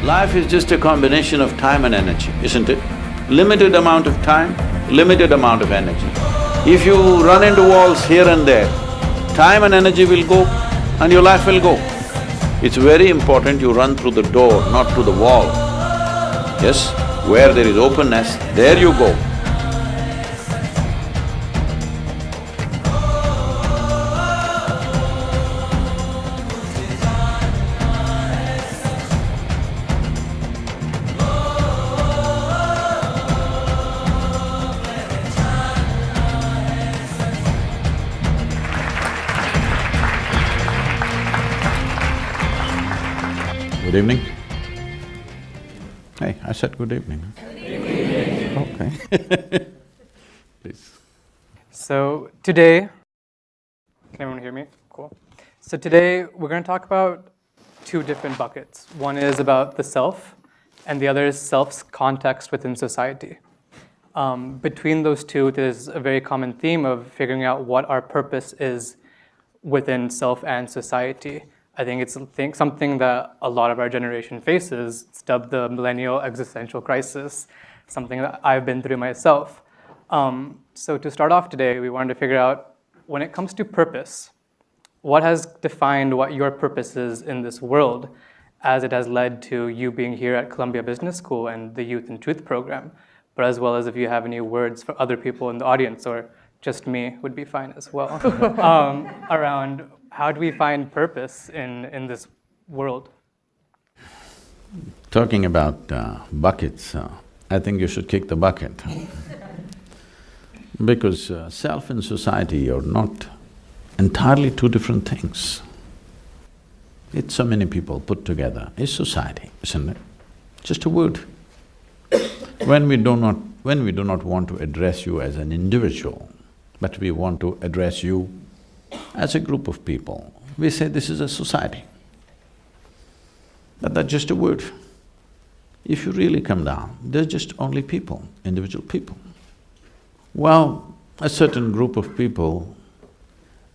Life is just a combination of time and energy, isn't it? Limited amount of time, limited amount of energy. If you run into walls here and there, time and energy will go and your life will go. It's very important you run through the door, not through the wall. Yes, where there is openness, there you go. Good evening. Hey, I said good evening. Good evening. Okay. Please. So today, can everyone hear me? Cool. So today we're going to talk about two different buckets. One is about the self, and the other is self's context within society. Between those two, there's a very common theme of figuring out what our purpose is within self and society. I think it's something that a lot of our generation faces. It's dubbed the millennial existential crisis, something that I've been through myself. So to start off today, we wanted to figure out, when it comes to purpose, what has defined what your purpose is in this world, as it has led to you being here at Columbia Business School and the Youth and Truth program, but as well as if you have any words for other people in the audience, or just me would be fine as well, around how do we find purpose in this world? Talking about buckets, I think you should kick the bucket. Because self and society are not entirely two different things. It's so many people put together, it's society, isn't it? Just a word. When we do not want to address you as an individual, but we want to address you as a group of people, we say this is a society. But that's just a word. If you really come down, there's just only people, individual people. Well, a certain group of people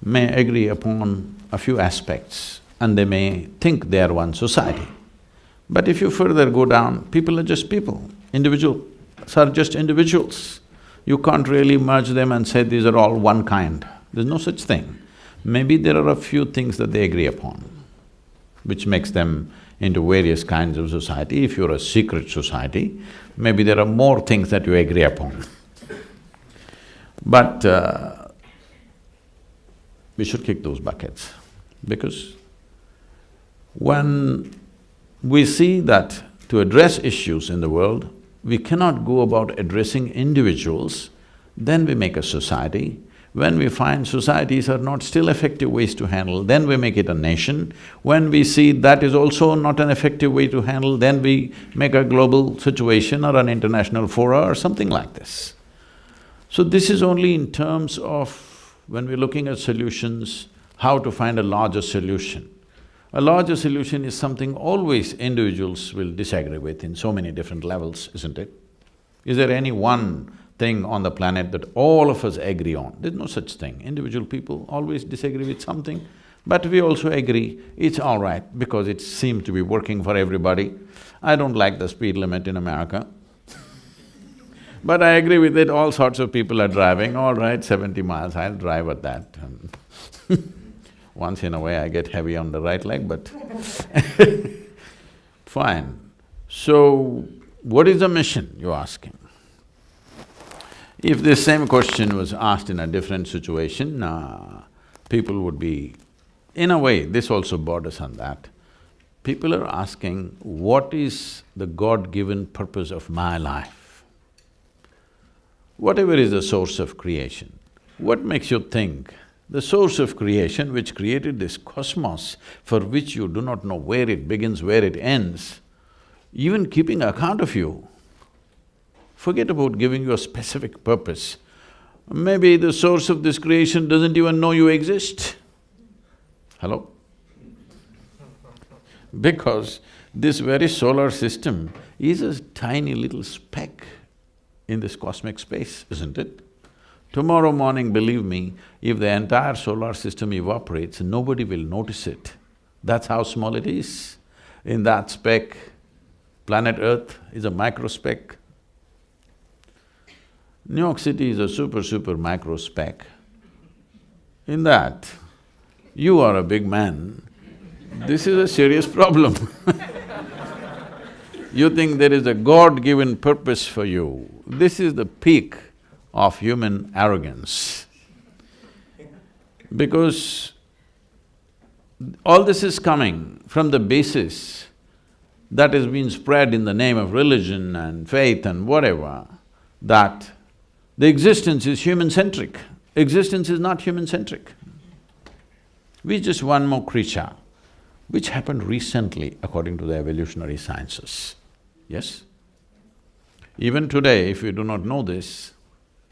may agree upon a few aspects and they may think they are one society. But if you further go down, people are just people, individuals are just individuals. You can't really merge them and say these are all one kind. There's no such thing. Maybe there are a few things that they agree upon, which makes them into various kinds of society. If you're a secret society, maybe there are more things that you agree upon. But we should kick those buckets, because when we see that to address issues in the world, we cannot go about addressing individuals, then we make a society. When we find societies are not still effective ways to handle, then we make it a nation. When we see that is also not an effective way to handle, then we make a global situation or an international fora or something like this. So this is only in terms of when we're looking at solutions, how to find a larger solution. A larger solution is something always individuals will disagree with in so many different levels, isn't it? Is there any one thing on the planet that all of us agree on? There's no such thing. Individual people always disagree with something, but we also agree it's all right because it seems to be working for everybody. I don't like the speed limit in America, but I agree with it, all sorts of people are driving, all right, 70 miles, I'll drive at that. Once in a way I get heavy on the right leg, but fine. So, what is the mission, you're asking? If this same question was asked in a different situation, people would be… In a way, this also borders on that. People are asking, what is the God-given purpose of my life? Whatever is the source of creation, what makes you think the source of creation which created this cosmos, for which you do not know where it begins, where it ends, even keeping account of you, forget about giving you a specific purpose. Maybe the source of this creation doesn't even know you exist. Hello? Because this very solar system is a tiny little speck in this cosmic space, isn't it? Tomorrow morning, believe me, if the entire solar system evaporates, nobody will notice it. That's how small it is. In that speck, Planet Earth is a microspeck. New York City is a super microspeck. In that, you are a big man, this is a serious problem. You think there is a God-given purpose for you. This is the peak of human arrogance. Because all this is coming from the basis that has been spread in the name of religion and faith and whatever, that the existence is human-centric. Existence is not human-centric. We're just one more creature, which happened recently according to the evolutionary sciences. Yes? Even today, if you do not know this,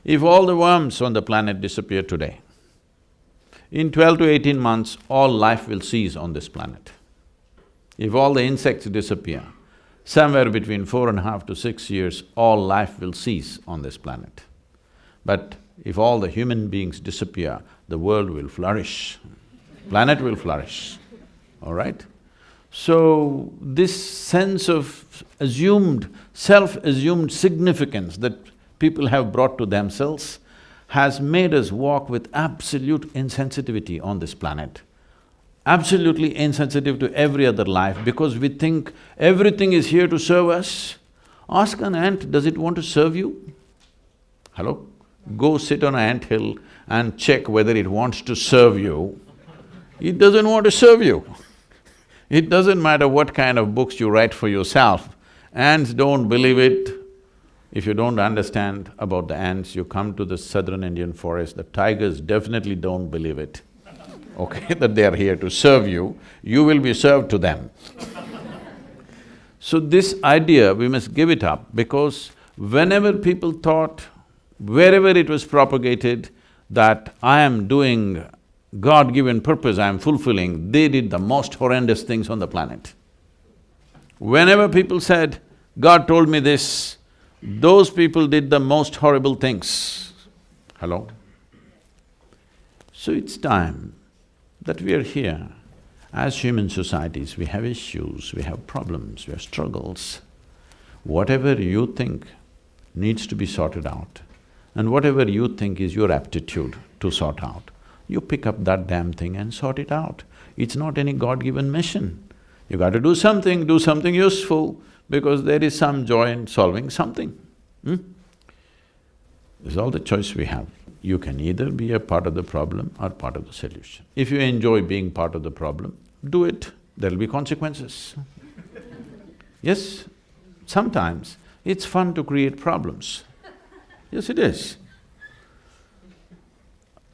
if all the worms on the planet disappear today, in 12 to 18 months, all life will cease on this planet. If all the insects disappear, somewhere between 4.5 to 6 years, all life will cease on this planet. But if all the human beings disappear, the world will flourish, planet will flourish, all right? So, this sense of self-assumed significance that people have brought to themselves has made us walk with absolute insensitivity on this planet. Absolutely insensitive to every other life because we think everything is here to serve us. Ask an ant, does it want to serve you? Hello? Go sit on an anthill and check whether it wants to serve you. It doesn't want to serve you. It doesn't matter what kind of books you write for yourself, ants don't believe it. If you don't understand about the ants, you come to the southern Indian forest, the tigers definitely don't believe it, okay, that they are here to serve you, you will be served to them. So this idea, we must give it up because whenever people thought, wherever it was propagated, that I am doing God-given purpose, I am fulfilling, they did the most horrendous things on the planet. Whenever people said, God told me this, those people did the most horrible things. Hello? So it's time that we are here. As human societies, we have issues, we have problems, we have struggles. Whatever you think needs to be sorted out, and whatever you think is your aptitude to sort out, you pick up that damn thing and sort it out. It's not any God-given mission. You got to do something useful, because there is some joy in solving something. This is all the choice we have. You can either be a part of the problem or part of the solution. If you enjoy being part of the problem, do it, there'll be consequences. Yes, sometimes it's fun to create problems. Yes, it is.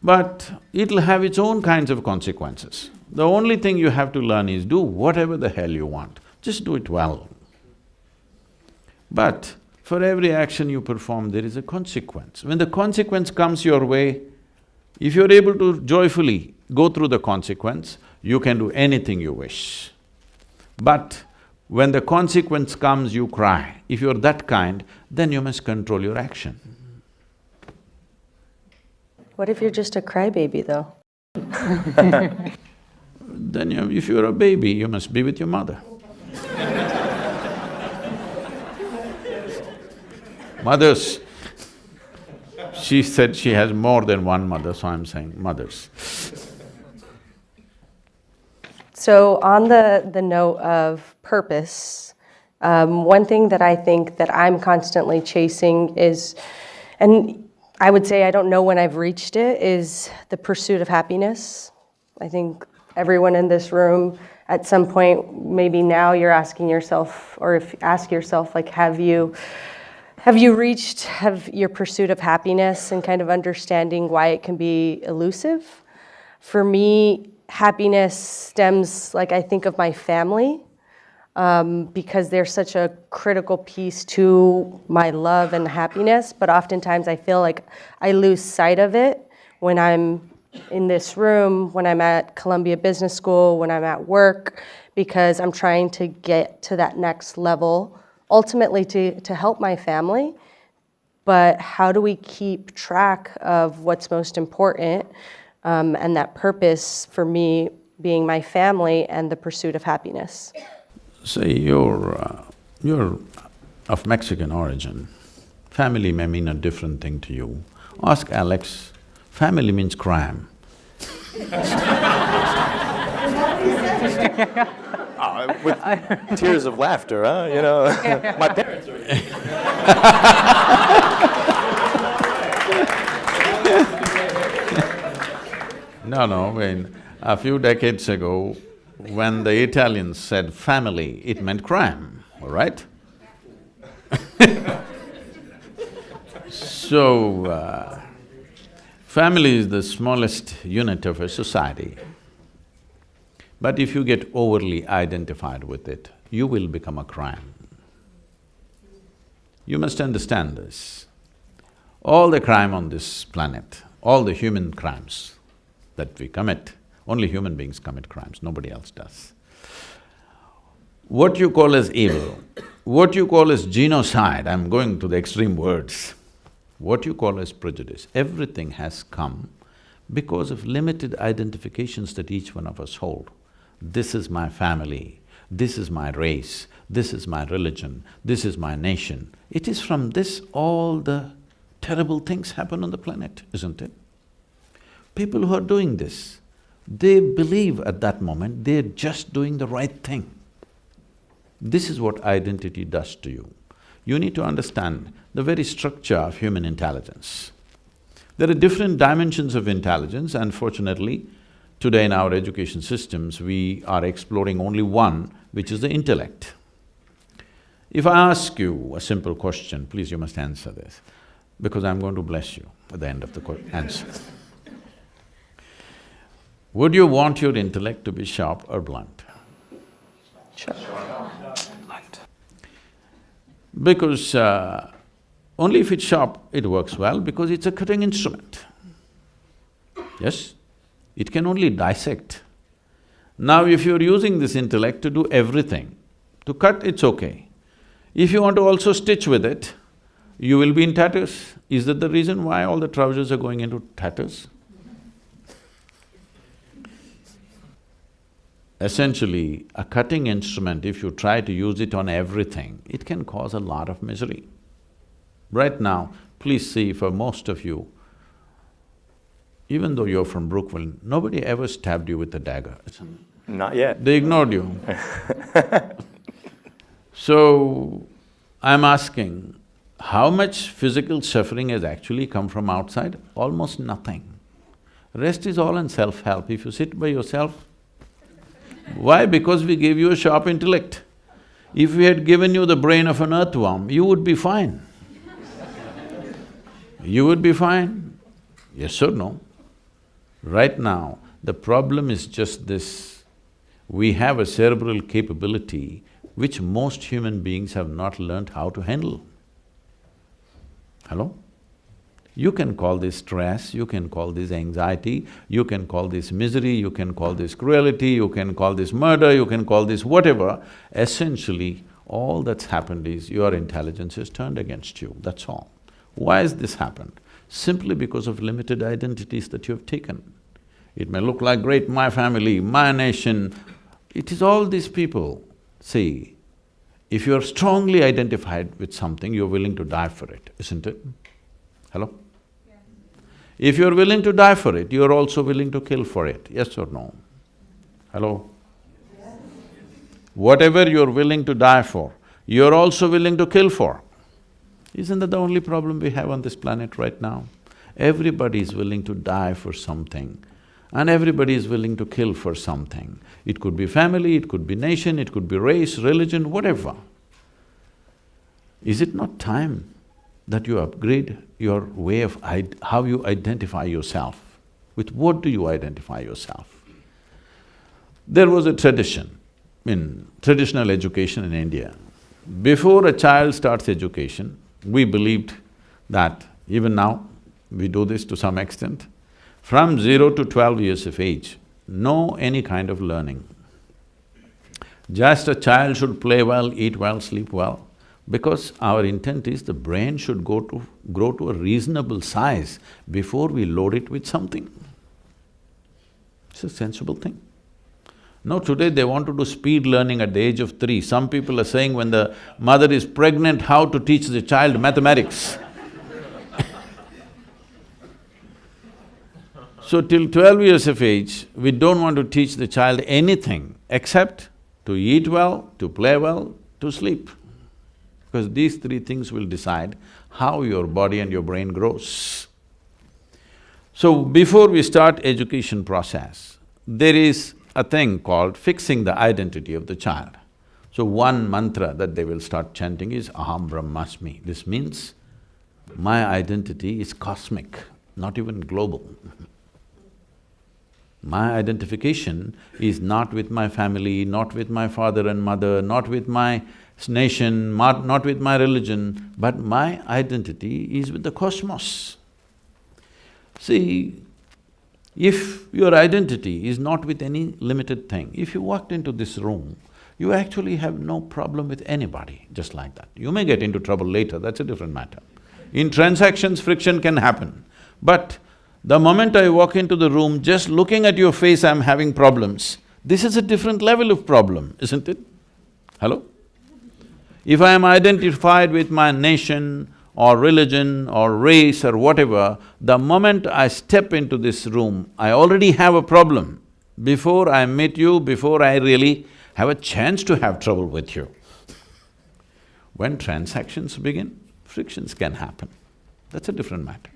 But it'll have its own kinds of consequences. The only thing you have to learn is do whatever the hell you want, just do it well. But for every action you perform, there is a consequence. When the consequence comes your way, if you're able to joyfully go through the consequence, you can do anything you wish. But when the consequence comes, you cry. If you're that kind, then you must control your action. What if you're just a crybaby, though? Then if you're a baby, you must be with your mother. Mothers, she said she has more than one mother, so I'm saying mothers. So on the note of purpose, one thing that I think that I'm constantly chasing is, and I would say I don't know when I've reached it, is the pursuit of happiness. I think everyone in this room, at some point, maybe now you're asking yourself, or if ask yourself, like, have you reached your pursuit of happiness, and kind of understanding why it can be elusive? For me, happiness stems, like, I think of my family, because they're such a critical piece to my love and happiness, but oftentimes I feel like I lose sight of it when I'm in this room, when I'm at Columbia Business School, when I'm at work, because I'm trying to get to that next level, ultimately to help my family. But how do we keep track of what's most important, and that purpose for me being my family and the pursuit of happiness? Say your You're of Mexican origin. Family may mean a different thing to you. Ask Alex, family means crime. With tears of laughter, huh? You know, my parents are… No, when a few decades ago, when the Italians said family, it meant crime, all right? So, family is the smallest unit of a society. But if you get overly identified with it, you will become a crime. You must understand this. All the crime on this planet, all the human crimes that we commit, only human beings commit crimes, nobody else does. What you call as evil, what you call as genocide, I'm going to the extreme words, what you call as prejudice, everything has come because of limited identifications that each one of us hold. This is my family, this is my race, this is my religion, this is my nation. It is from this all the terrible things happen on the planet, isn't it? People who are doing this, they believe at that moment they're just doing the right thing. This is what identity does to you. You need to understand the very structure of human intelligence. There are different dimensions of intelligence. Unfortunately, today in our education systems, we are exploring only one, which is the intellect. If I ask you a simple question, please you must answer this, because I'm going to bless you at the end of the answer. Would you want your intellect to be sharp or blunt? Sure. Blunt. Because only if it's sharp, it works well, because it's a cutting instrument. Yes? It can only dissect. Now if you're using this intellect to do everything, to cut, it's okay. If you want to also stitch with it, you will be in tatters. Is that the reason why all the trousers are going into tatters? Essentially, a cutting instrument, if you try to use it on everything, it can cause a lot of misery. Right now, please see, for most of you, even though you're from Brookville, nobody ever stabbed you with a dagger. Not yet. They ignored you. So, I'm asking, how much physical suffering has actually come from outside? Almost nothing. Rest is all in self-help. If you sit by yourself, why? Because we gave you a sharp intellect. If we had given you the brain of an earthworm, you would be fine. You would be fine, yes or no? Right now, the problem is just this, we have a cerebral capability which most human beings have not learned how to handle. Hello? You can call this stress, you can call this anxiety, you can call this misery, you can call this cruelty, you can call this murder, you can call this whatever. Essentially, all that's happened is your intelligence has turned against you, that's all. Why has this happened? Simply because of limited identities that you have taken. It may look like great, my family, my nation, it is all these people. See, if you're strongly identified with something, you're willing to die for it, isn't it? Hello? Yes. If you're willing to die for it, you're also willing to kill for it, yes or no? Hello? Yes. Whatever you're willing to die for, you're also willing to kill for. Isn't that the only problem we have on this planet right now? Everybody is willing to die for something, and everybody is willing to kill for something. It could be family, it could be nation, it could be race, religion, whatever. Is it not time that you upgrade your way of how you identify yourself? With what do you identify yourself? There was a tradition in traditional education in India. Before a child starts education, we believed that, even now, we do this to some extent, from 0 to 12 years of age, no any kind of learning. Just a child should play well, eat well, sleep well, because our intent is the brain should grow to a reasonable size before we load it with something. It's a sensible thing. No, today they want to do speed learning at the age of 3. Some people are saying when the mother is pregnant, how to teach the child mathematics. So till 12 years of age, we don't want to teach the child anything except to eat well, to play well, to sleep. Because these 3 things will decide how your body and your brain grows. So before we start education process, there is a thing called fixing the identity of the child. So one mantra that they will start chanting is Aham Brahmasmi. This means, my identity is cosmic, not even global. My identification is not with my family, not with my father and mother, not with my nation, not with my religion, but my identity is with the cosmos. See, if your identity is not with any limited thing, if you walked into this room, you actually have no problem with anybody, just like that. You may get into trouble later, that's a different matter. In transactions, friction can happen, but the moment I walk into the room, just looking at your face, I'm having problems. This is a different level of problem, isn't it? Hello? If I am identified with my nation or religion or race or whatever, the moment I step into this room, I already have a problem. Before I meet you, before I really have a chance to have trouble with you. When transactions begin, frictions can happen. That's a different matter.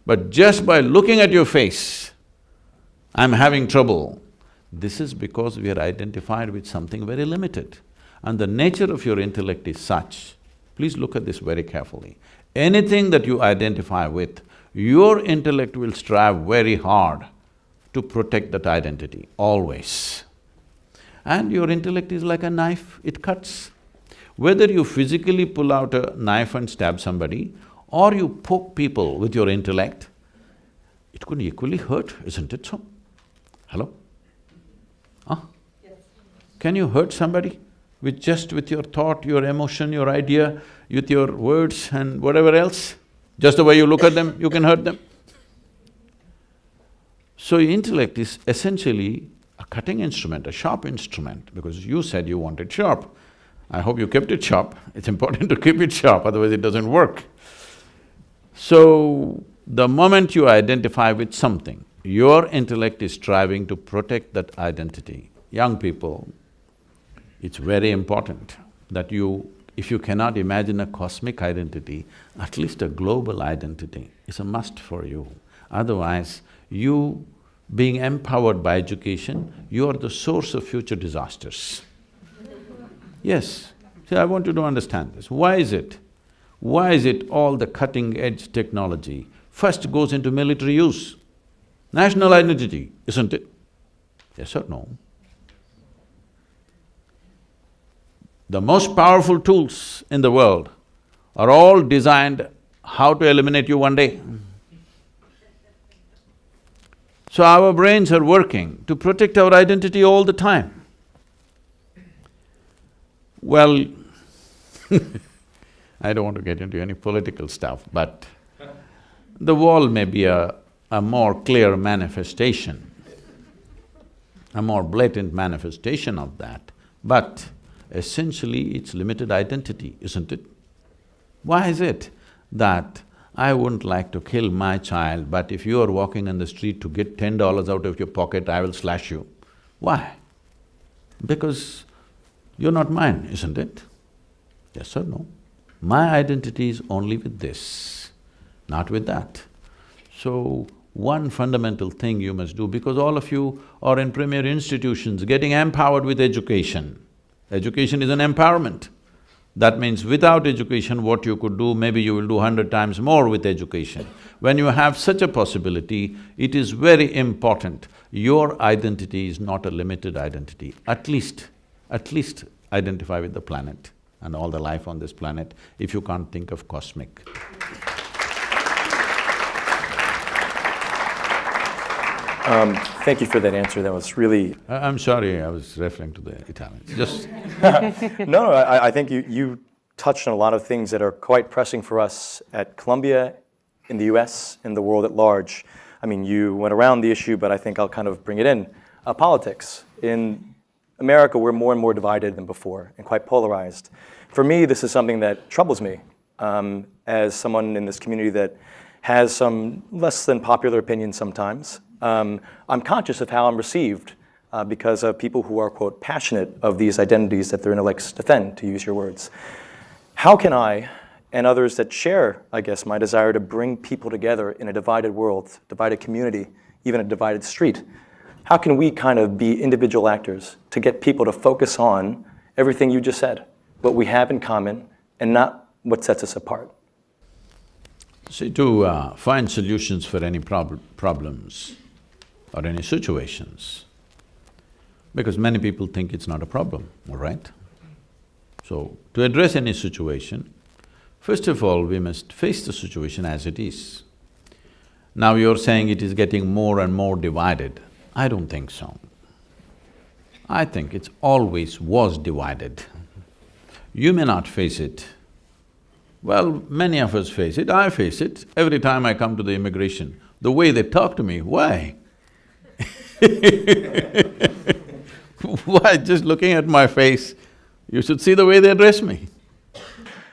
But just by looking at your face, I'm having trouble. This is because we are identified with something very limited. And the nature of your intellect is such, please look at this very carefully. Anything that you identify with, your intellect will strive very hard to protect that identity, always. And your intellect is like a knife, it cuts. Whether you physically pull out a knife and stab somebody, or you poke people with your intellect, it could equally hurt, isn't it so? Hello? Huh? Yes. Can you hurt somebody with your thought, your emotion, your idea, with your words and whatever else? Just the way you look at them, you can hurt them. So intellect is essentially a cutting instrument, a sharp instrument, because you said you want it sharp. I hope you kept it sharp. It's important to keep it sharp, otherwise it doesn't work. So, the moment you identify with something, your intellect is striving to protect that identity. Young people, it's very important that if you cannot imagine a cosmic identity, at least a global identity is a must for you. Otherwise, you being empowered by education, you are the source of future disasters. Yes, see, I want you to understand this. Why is it? Why is it all the cutting-edge technology first goes into military use? National identity, isn't it? Yes or no? The most powerful tools in the world are all designed how to eliminate you one day. So our brains are working to protect our identity all the time. Well, I don't want to get into any political stuff, but the wall may be a more clear manifestation, a more blatant manifestation of that, but essentially it's limited identity, isn't it? Why is it that I wouldn't like to kill my child, but if you are walking on the street to get $10 out of your pocket, I will slash you? Why? Because you're not mine, isn't it? Yes or no? My identity is only with this, not with that. So, one fundamental thing you must do, because all of you are in premier institutions getting empowered with education. Education is an empowerment. That means without education, what you could do, maybe you will do 100 times more with education. When you have such a possibility, it is very important. Your identity is not a limited identity. At least identify with the planet and all the life on this planet, if you can't think of cosmic. Thank you for that answer. That was really… I'm sorry, I was referring to the Italians, just… No, I think you touched on a lot of things that are quite pressing for us at Columbia, in the US, in the world at large. I mean, you went around the issue, but I think I'll kind of bring it in. Politics. In America, we're more and more divided than before and quite polarized. For me, this is something that troubles me as someone in this community that has some less than popular opinions sometimes. I'm conscious of how I'm received because of people who are, quote, passionate of these identities that their intellects defend, to use your words. How can I, and others that share, I guess, my desire to bring people together in a divided world, divided community, even a divided street, how can we kind of be individual actors to get people to focus on everything you just said, what we have in common, and not what sets us apart? See, to find solutions for any problems or any situations, because many people think it's not a problem, all right? So, to address any situation, first of all, we must face the situation as it is. Now you're saying it is getting more and more divided. I don't think so. I think it's always was divided. You may not face it. Well, many of us face it, I face it. Every time I come to the immigration, the way they talk to me, why? Why? Just looking at my face, you should see the way they address me.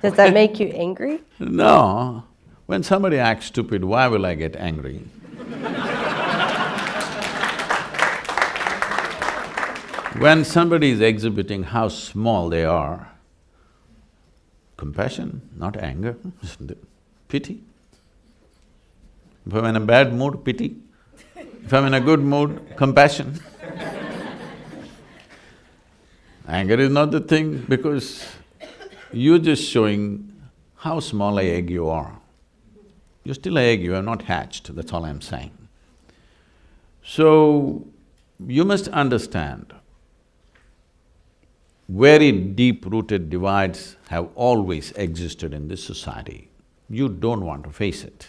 Does that make you angry? No. When somebody acts stupid, why will I get angry? When somebody is exhibiting how small they are, compassion, not anger, pity. If I'm in a bad mood, pity. If I'm in a good mood, compassion. Anger is not the thing because you're just showing how small a egg you are. You're still an egg, you are not hatched, that's all I'm saying. So, you must understand, very deep-rooted divides have always existed in this society. You don't want to face it.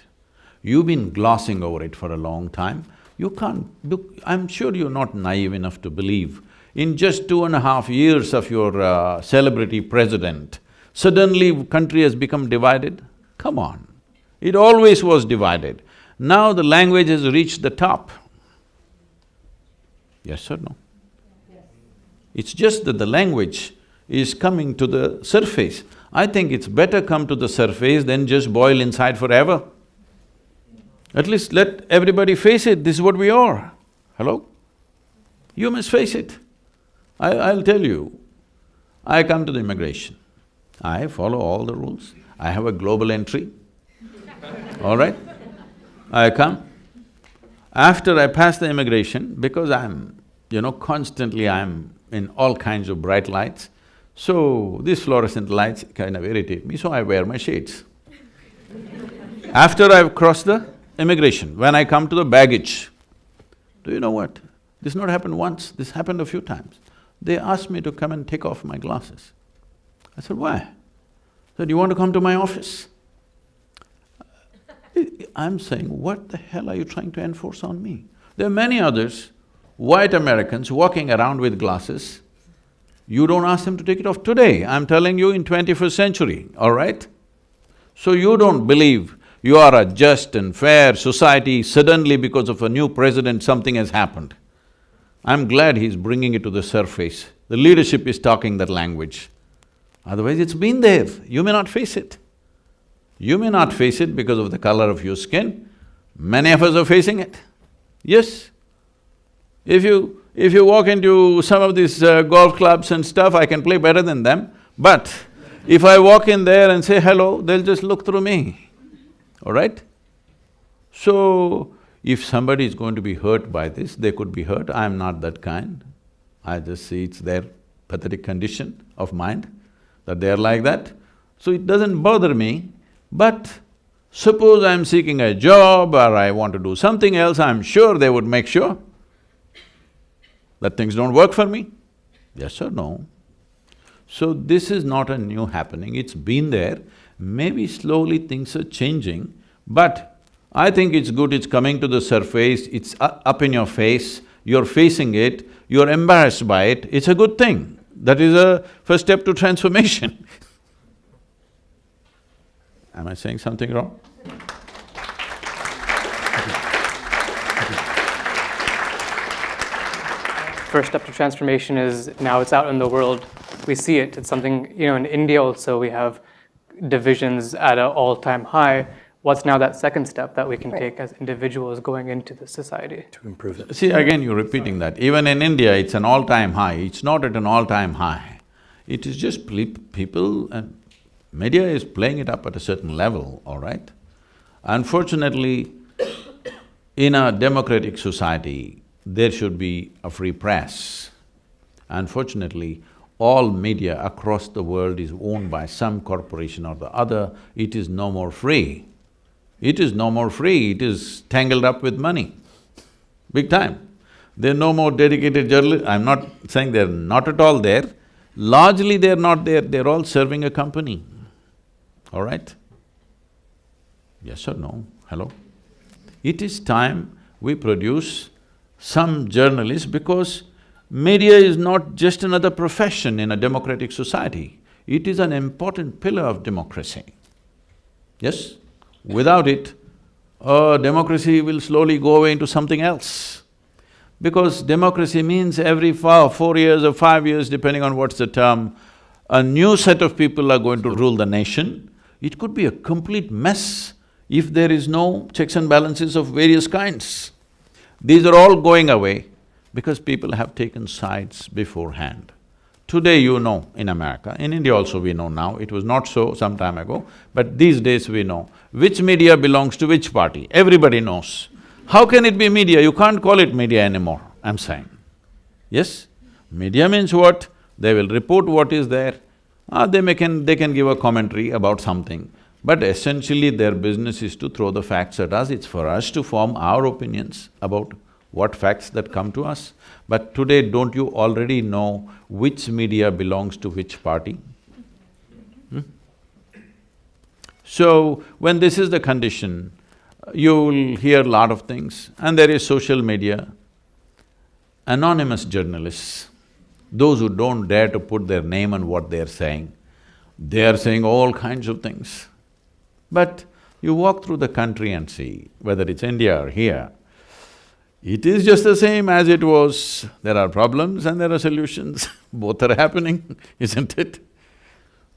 You've been glossing over it for a long time. You can't… I'm sure you're not naive enough to believe in just 2.5 years of your celebrity president, suddenly country has become divided? Come on, it always was divided. Now the language has reached the top. Yes or no? Yes. It's just that the language is coming to the surface. I think it's better come to the surface than just boil inside forever. At least let everybody face it, this is what we are. Hello? You must face it. I'll tell you, I come to the immigration, I follow all the rules, I have a global entry, all right? I come. After I pass the immigration, because constantly I'm in all kinds of bright lights, so these fluorescent lights kind of irritate me, so I wear my shades. After I've crossed the immigration, when I come to the baggage, do you know what? This not happened once, this happened a few times. They asked me to come and take off my glasses. I said, why? They said, you want to come to my office? I'm saying, what the hell are you trying to enforce on me? There are many others, white Americans walking around with glasses. You don't ask them to take it off today, I'm telling you in 21st century, all right? So you don't believe you are a just and fair society, suddenly because of a new president something has happened. I'm glad he's bringing it to the surface. The leadership is talking that language. Otherwise it's been there, you may not face it. You may not face it because of the color of your skin, many of us are facing it. Yes. If you walk into some of these golf clubs and stuff, I can play better than them, but if I walk in there and say hello, they'll just look through me, all right? So, if somebody is going to be hurt by this, they could be hurt, I'm not that kind. I just see it's their pathetic condition of mind, that they're like that. So it doesn't bother me, but suppose I'm seeking a job or I want to do something else, I'm sure they would make sure that things don't work for me. Yes or no? So this is not a new happening, it's been there. Maybe slowly things are changing, but I think it's good, it's coming to the surface, it's up in your face, you're facing it, you're embarrassed by it, it's a good thing. That is a first step to transformation. Am I saying something wrong? first step to transformation is now it's out in the world. We see it. It's something, in India also we have divisions at an all-time high. What's now that second step that we can take as individuals going into the society? To improve it. See, again you're repeating that. Even in India, it's an all-time high. It's not at an all-time high. It is just people and media is playing it up at a certain level, all right? Unfortunately, in a democratic society, there should be a free press. Unfortunately, all media across the world is owned by some corporation or the other. It is no more free. It is no more free, it is tangled up with money, big time. There are no more dedicated journalists. I'm not saying they're not at all there. Largely they're not there, they're all serving a company, all right? Yes or no? Hello? It is time we produce some journalists because media is not just another profession in a democratic society. It is an important pillar of democracy. Yes? Without it, democracy will slowly go away into something else. Because democracy means every 4 years or 5 years, depending on what's the term, a new set of people are going to rule the nation. It could be a complete mess if there is no checks and balances of various kinds. These are all going away because people have taken sides beforehand. Today you know in America, in India also we know now, it was not so some time ago, but these days we know which media belongs to which party, everybody knows. How can it be media? You can't call it media anymore, I'm saying. Yes? Media means what? They will report what is there, they can give a commentary about something, but essentially their business is to throw the facts at us, it's for us to form our opinions about what facts that come to us. But today, don't you already know which media belongs to which party? So, when this is the condition, you'll hear a lot of things, and there is social media, anonymous journalists, those who don't dare to put their name on what they're saying, they are saying all kinds of things. But you walk through the country and see, whether it's India or here, it is just the same as it was. There are problems and there are solutions, both are happening, isn't it?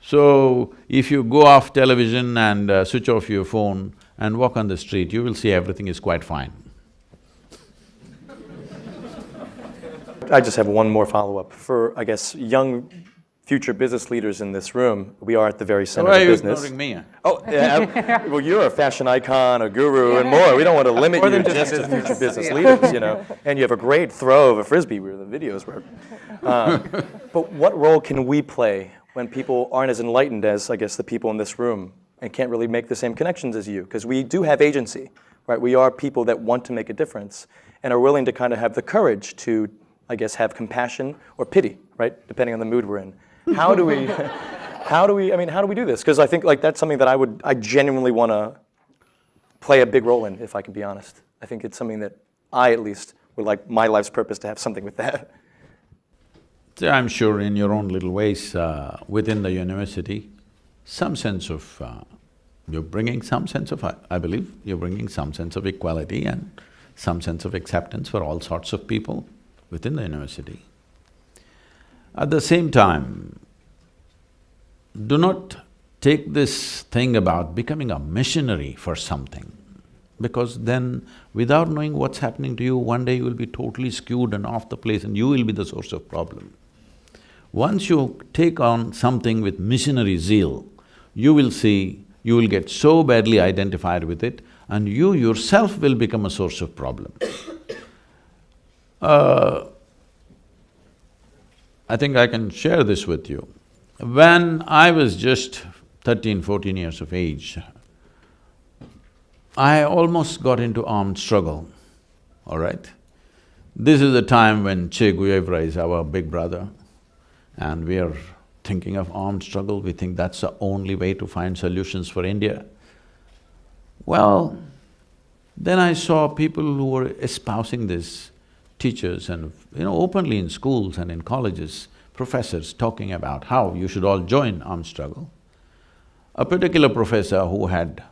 So, if you go off television and switch off your phone and walk on the street, you will see everything is quite fine. I just have one more follow-up. For, I guess, young future business leaders in this room, we are at the very center Why of are you business. ignoring me? Oh, yeah, well, you're a fashion icon, a guru, and more. We don't want to limit you just to future business leaders, And you have a great throw of a Frisbee where the videos were. But what role can we play when people aren't as enlightened as, I guess, the people in this room and can't really make the same connections as you? Because we do have agency, right? We are people that want to make a difference and are willing to kind of have the courage to, I guess, have compassion or pity, right? Depending on the mood we're in. How do we do this? Because I think that's something that I genuinely want to play a big role in, if I can be honest. I think it's something that I, at least, would like my life's purpose to have something with that. So I'm sure in your own little ways, within the university, some sense of… you're bringing some sense of… I believe you're bringing some sense of equality and some sense of acceptance for all sorts of people within the university. At the same time, do not take this thing about becoming a missionary for something, because then without knowing what's happening to you, one day you will be totally skewed and off the place and you will be the source of problem. Once you take on something with missionary zeal, you will see, you will get so badly identified with it and you yourself will become a source of problem. I think I can share this with you. When I was just 13, 14 years of age, I almost got into armed struggle, all right? This is the time when Che Guevara is our big brother and we are thinking of armed struggle, we think that's the only way to find solutions for India. Well, then I saw people who were espousing this, teachers and openly in schools and in colleges, professors talking about how you should all join armed struggle. A particular professor who had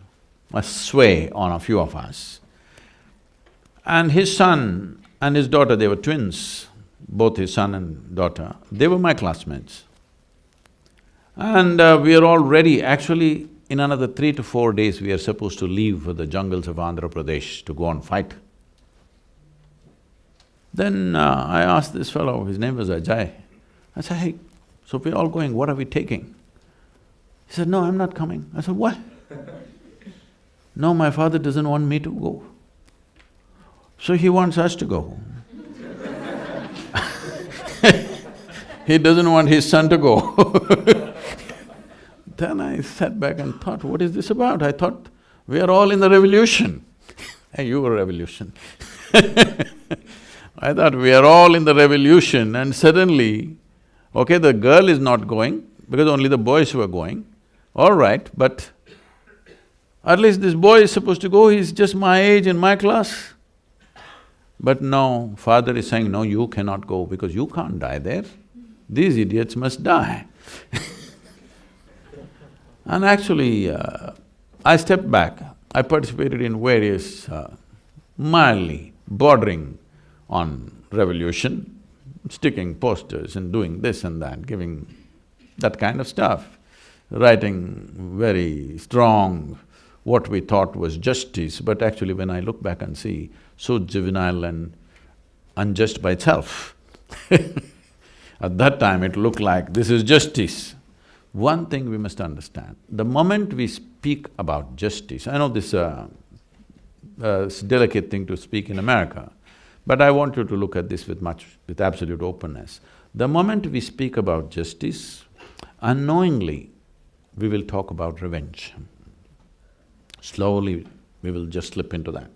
a sway on a few of us, and his son and his daughter, they were twins, both his son and daughter, they were my classmates. And we are all ready. Actually, in another 3 to 4 days, we are supposed to leave for the jungles of Andhra Pradesh to go and fight. Then I asked this fellow, his name was Ajay, I said, hey, so we're all going, what are we taking? He said, no, I'm not coming. I said, why? No, my father doesn't want me to go. So he wants us to go. He doesn't want his son to go. Then I sat back and thought, what is this about? I thought, we are all in the revolution. Hey, you were revolution. I thought we are all in the revolution and suddenly, okay, the girl is not going because only the boys were going, all right, but at least this boy is supposed to go, he's just my age in my class. But no, father is saying, no, you cannot go because you can't die there. These idiots must die. And actually, I stepped back. I participated in various mildly bordering on revolution, sticking posters and doing this and that, giving that kind of stuff, writing very strong what we thought was justice, but actually when I look back and see, so juvenile and unjust by itself. At that time it looked like this is justice. One thing we must understand, the moment we speak about justice, I know this is a delicate thing to speak in America, but I want you to look at this with absolute openness. The moment we speak about justice, unknowingly we will talk about revenge. Slowly we will just slip into that.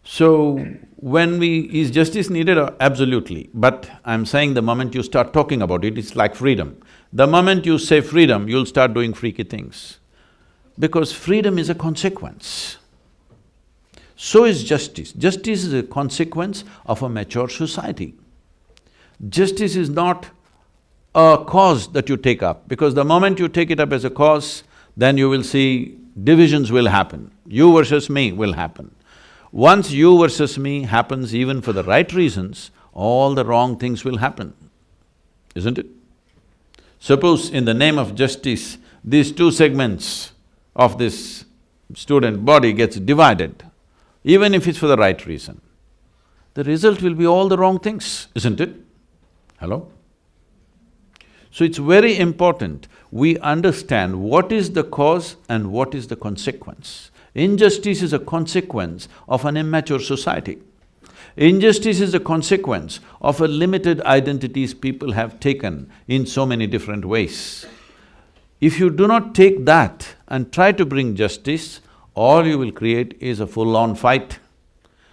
So, is justice needed? Absolutely. But I'm saying the moment you start talking about it, it's like freedom. The moment you say freedom, you'll start doing freaky things. Because freedom is a consequence. So is justice. Justice is a consequence of a mature society. Justice is not a cause that you take up, because the moment you take it up as a cause, then you will see divisions will happen. You versus me will happen. Once you versus me happens even for the right reasons, all the wrong things will happen, isn't it? Suppose in the name of justice, these two segments of this student body gets divided, even if it's for the right reason, the result will be all the wrong things, isn't it? Hello? So it's very important we understand what is the cause and what is the consequence. Injustice is a consequence of an immature society. Injustice is a consequence of a limited identities people have taken in so many different ways. If you do not take that and try to bring justice, all you will create is a full-on fight.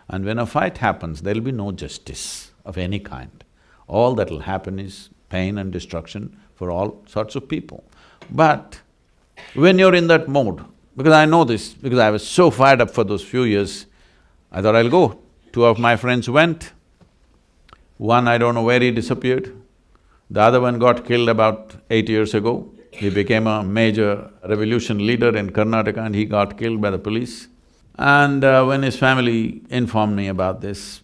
And when a fight happens, there'll be no justice of any kind. All that'll happen is pain and destruction for all sorts of people. But when you're in that mode, because I know this, because I was so fired up for those few years, I thought I'll go. Two of my friends went. One, I don't know where he disappeared. The other one got killed about 8 years ago. He became a major revolution leader in Karnataka and he got killed by the police. And when his family informed me about this,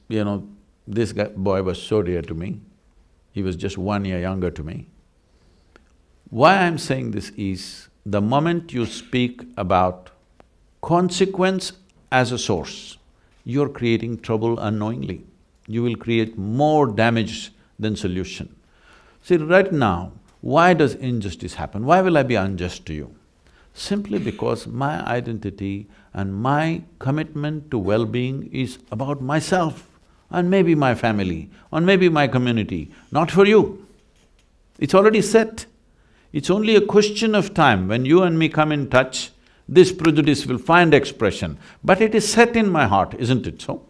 this boy was so dear to me. He was just 1 year younger to me. Why I'm saying this is, the moment you speak about consequence as a source, you're creating trouble unknowingly. You will create more damage than solution. See, right now, why does injustice happen? Why will I be unjust to you? Simply because my identity and my commitment to well-being is about myself and maybe my family, or maybe my community, not for you. It's already set. It's only a question of time. When you and me come in touch, this prejudice will find expression, but it is set in my heart, isn't it so?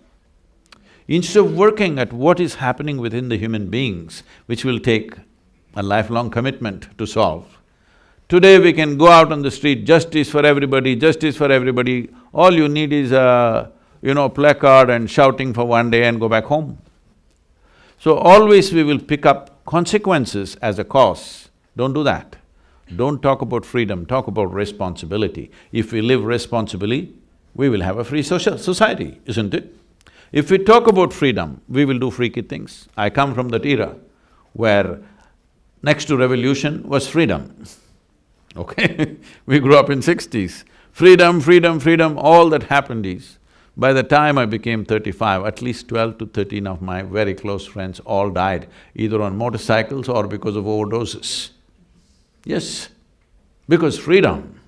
Instead of working at what is happening within the human beings, which will take a lifelong commitment to solve, today we can go out on the street, justice for everybody, justice for everybody. All you need is a, placard and shouting for one day and go back home. So always we will pick up consequences as a cause. Don't do that. Don't talk about freedom, talk about responsibility. If we live responsibly, we will have a free society, isn't it? If we talk about freedom, we will do freaky things. I come from that era where next to revolution was freedom, okay? We grew up in 60s. Freedom, freedom, freedom, all that happened is, by the time I became 35, at least 12 to 13 of my very close friends all died, either on motorcycles or because of overdoses. Yes, because freedom.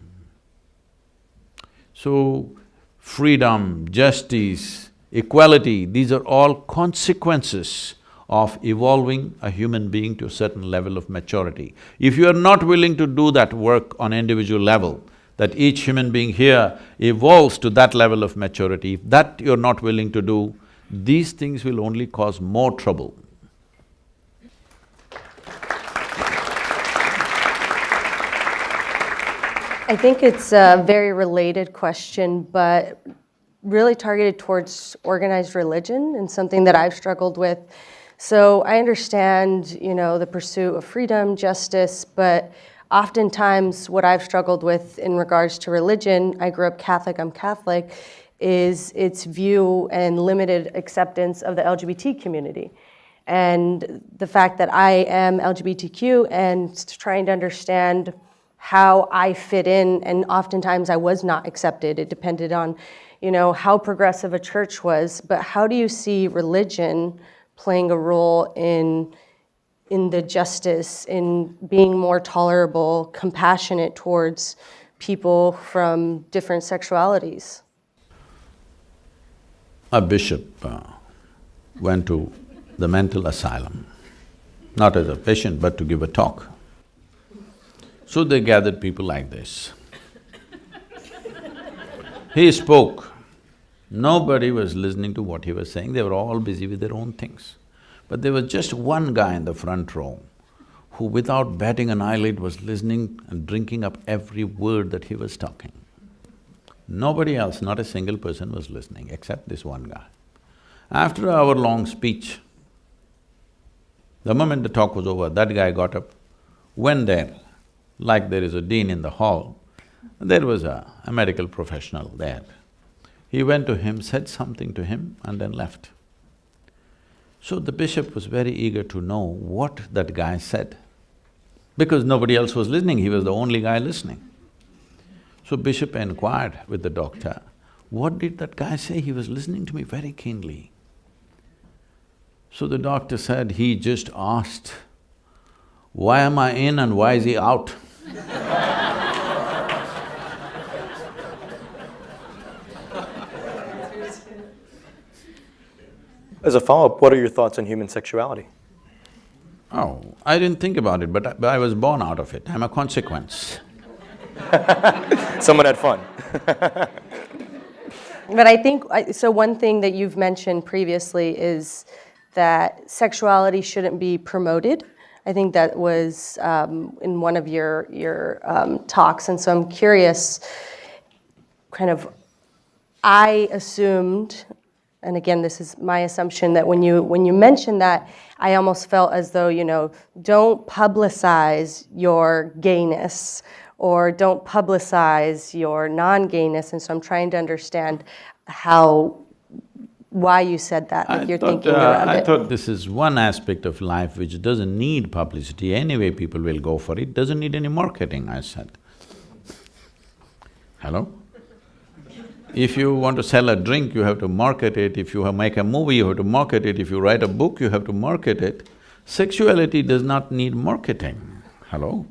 So, freedom, justice, equality, these are all consequences of evolving a human being to a certain level of maturity. If you are not willing to do that work on individual level, that each human being here evolves to that level of maturity, if that you're not willing to do, these things will only cause more trouble. I think it's a very related question, but really targeted towards organized religion and something that I've struggled with. So I understand, the pursuit of freedom, justice, but oftentimes what I've struggled with in regards to religion, I grew up Catholic, I'm Catholic, is its view and limited acceptance of the LGBT community. And the fact that I am LGBTQ and trying to understand how I fit in, and oftentimes I was not accepted. It depended on, how progressive a church was. But how do you see religion playing a role in the justice, in being more tolerable, compassionate towards people from different sexualities? A bishop went to the mental asylum, not as a patient but to give a talk. So they gathered people like this. He spoke. Nobody was listening to what he was saying, they were all busy with their own things. But there was just one guy in the front row who without batting an eyelid was listening and drinking up every word that he was talking. Nobody else, not a single person was listening except this one guy. After an hour-long speech, the moment the talk was over, that guy got up, went there, like there is a dean in the hall, there was a medical professional there. He went to him, said something to him and then left. So the bishop was very eager to know what that guy said, because nobody else was listening, he was the only guy listening. So bishop inquired with the doctor, what did that guy say? He was listening to me very keenly. So the doctor said, he just asked, why am I in and why is he out? As a follow-up, what are your thoughts on human sexuality? Oh, I didn't think about it, but I was born out of it. I'm a consequence. Someone had fun. But I think, so one thing that you've mentioned previously is that sexuality shouldn't be promoted. I think that was in one of your talks, and so I'm curious, I assumed, and again, this is my assumption, that when you mentioned that, I almost felt as though, don't publicize your gayness, or don't publicize your non-gayness, and so I'm trying to understand why you said that you're thinking around it. I thought this is one aspect of life which doesn't need publicity, anyway people will go for it, doesn't need any marketing, I said. Hello? If you want to sell a drink, you have to market it. If you make a movie, you have to market it. If you write a book, you have to market it. Sexuality does not need marketing. Hello?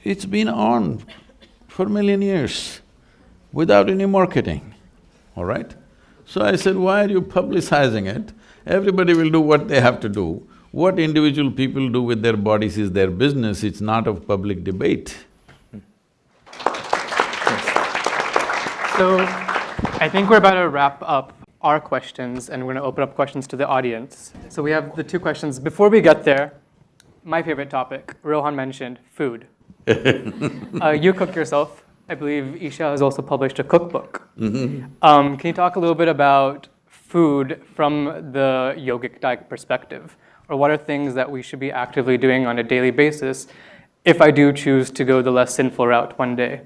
It's been on for a million years without any marketing, all right? So I said, why are you publicizing it? Everybody will do what they have to do. What individual people do with their bodies is their business, it's not of public debate. So, I think we're about to wrap up our questions and we're gonna open up questions to the audience. So we have the two questions. Before we get there, my favorite topic, Rohan mentioned food. You cook yourself. I believe Isha has also published a cookbook. Can you talk a little bit about food from the yogic diet perspective? Or what are things that we should be actively doing on a daily basis if I do choose to go the less sinful route one day?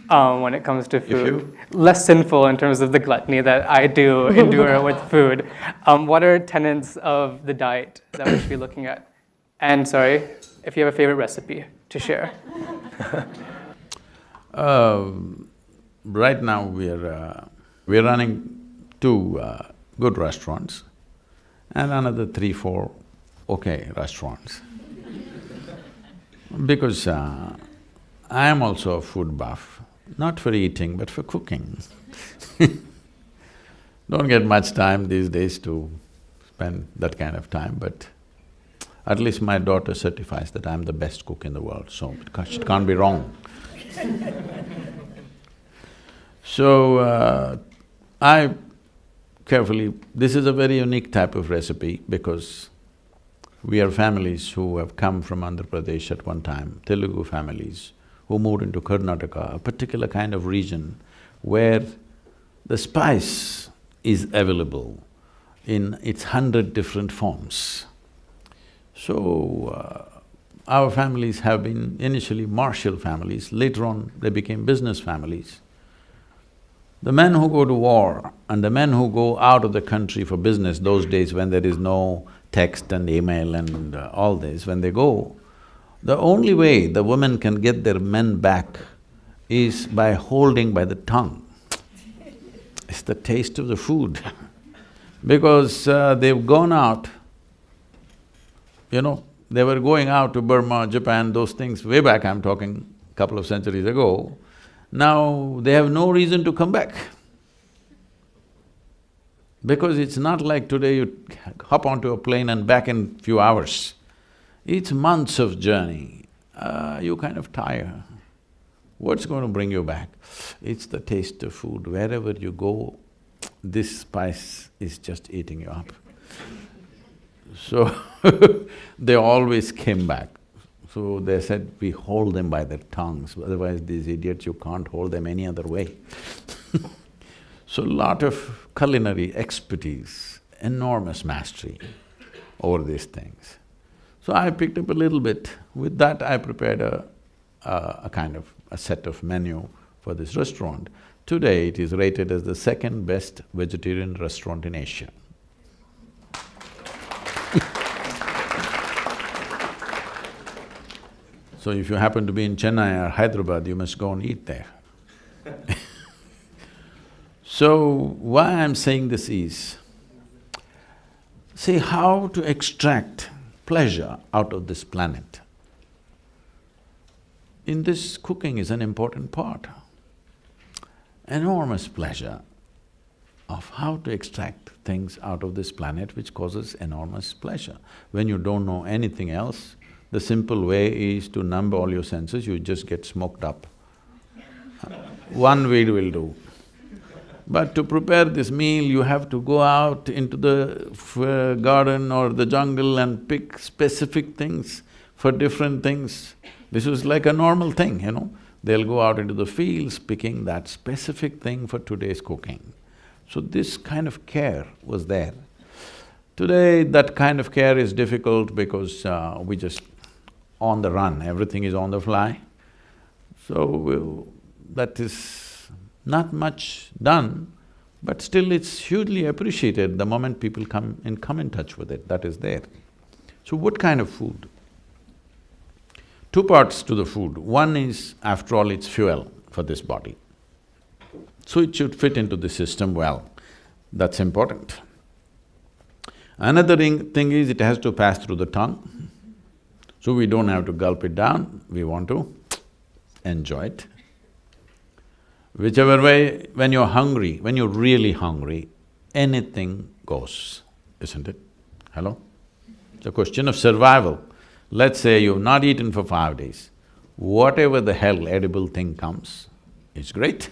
when it comes to food. you? Less sinful in terms of the gluttony that I do endure with food. What are tenets of the diet that we should be looking at? And sorry, if you have a favorite recipe to share. Right now we're running two good restaurants and another 3, 4 okay restaurants. Because I am also a food buff, not for eating but for cooking. Don't get much time these days to spend that kind of time, but at least my daughter certifies that I'm the best cook in the world, so it can't be wrong. So, I carefully… This is a very unique type of recipe because we are families who have come from Andhra Pradesh at one time, Telugu families, who moved into Karnataka, a particular kind of region where the spice is available in its 100 different forms. So, our families have been initially martial families, later on they became business families. The men who go to war and the men who go out of the country for business those days when there is no text and email and all this, when they go, the only way the women can get their men back is by holding by the tongue. It's the taste of the food. Because they've gone out, you know, they were going out to Burma, Japan, those things way back, I'm talking a couple of centuries ago. Now they have no reason to come back. Because it's not like today you hop onto a plane and back in few hours. It's months of journey, you kind of tire. What's going to bring you back? It's the taste of food. Wherever you go, this spice is just eating you up. So, they always came back. So they said, we hold them by their tongues, otherwise these idiots, you can't hold them any other way. So lot of culinary expertise, enormous mastery over these things. So I picked up a little bit. With that, I prepared a kind of a set of menu for this restaurant. Today, it is rated as the second best vegetarian restaurant in Asia. So if you happen to be in Chennai or Hyderabad, you must go and eat there. So, why I'm saying this is, see how to extract pleasure out of this planet. In this, cooking is an important part. Enormous pleasure of how to extract things out of this planet which causes enormous pleasure. When you don't know anything else, the simple way is to numb all your senses, you just get smoked up. One weed will do. But to prepare this meal, you have to go out into the garden or the jungle and pick specific things for different things. This is like a normal thing, you know. They'll go out into the fields picking that specific thing for today's cooking. So this kind of care was there. Today, that kind of care is difficult because we just on the run, everything is on the fly. So that is not much done, but still it's hugely appreciated the moment people come in touch with it, that is there. So what kind of food? Two parts to the food. One is, after all, it's fuel for this body. So it should fit into the system well, that's important. Another thing is it has to pass through the tongue. So we don't have to gulp it down, we want to enjoy it. Whichever way, when you're hungry, when you're really hungry, anything goes, isn't it? Hello? It's a question of survival. Let's say you've not eaten for 5 days, whatever the hell edible thing comes, it's great.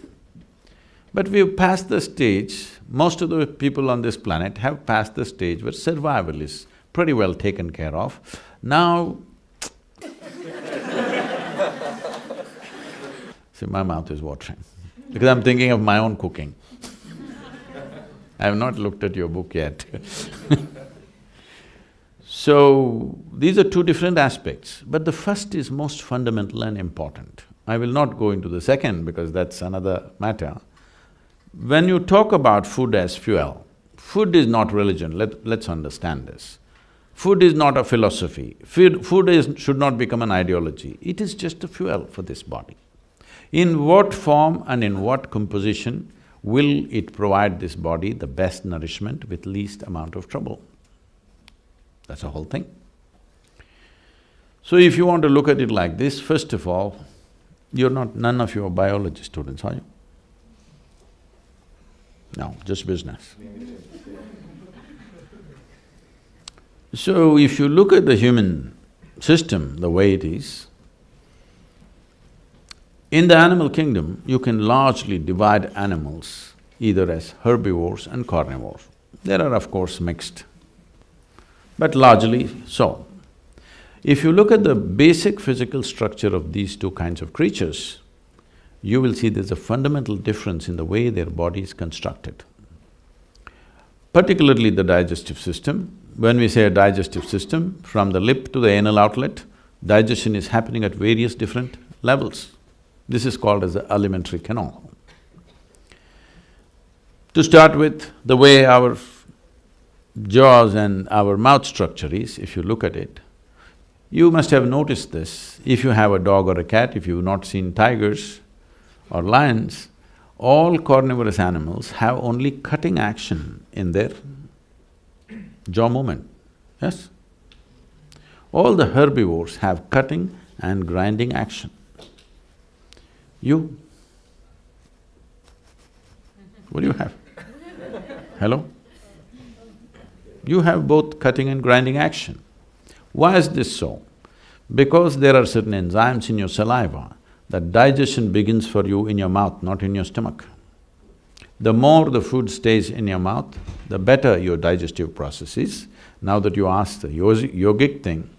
But we've passed the stage, most of the people on this planet have passed the stage where survival is pretty well taken care of. Now, see, my mouth is watering because I'm thinking of my own cooking. I have not looked at your book yet. So, these are two different aspects, but the first is most fundamental and important. I will not go into the second because that's another matter. When you talk about food as fuel, food is not religion, let's understand this. Food is not a philosophy, should not become an ideology, it is just a fuel for this body. In what form and in what composition will it provide this body the best nourishment with least amount of trouble? That's the whole thing. So if you want to look at it like this, first of all, none of you are biology students, are you? No, just business. So if you look at the human system the way it is, in the animal kingdom, you can largely divide animals either as herbivores and carnivores. There are of course mixed, but largely so. If you look at the basic physical structure of these two kinds of creatures, you will see there's a fundamental difference in the way their body is constructed. Particularly the digestive system. When we say a digestive system, from the lip to the anal outlet, digestion is happening at various different levels. This is called as the alimentary canal. To start with, the way our jaws and our mouth structure is, if you look at it, you must have noticed this. If you have a dog or a cat, if you've not seen tigers or lions, all carnivorous animals have only cutting action in their jaw movement, yes? All the herbivores have cutting and grinding action. You? What do you have? Hello? You have both cutting and grinding action. Why is this so? Because there are certain enzymes in your saliva that digestion begins for you in your mouth, not in your stomach. The more the food stays in your mouth, the better your digestive process is. Now that you asked the yogic thing,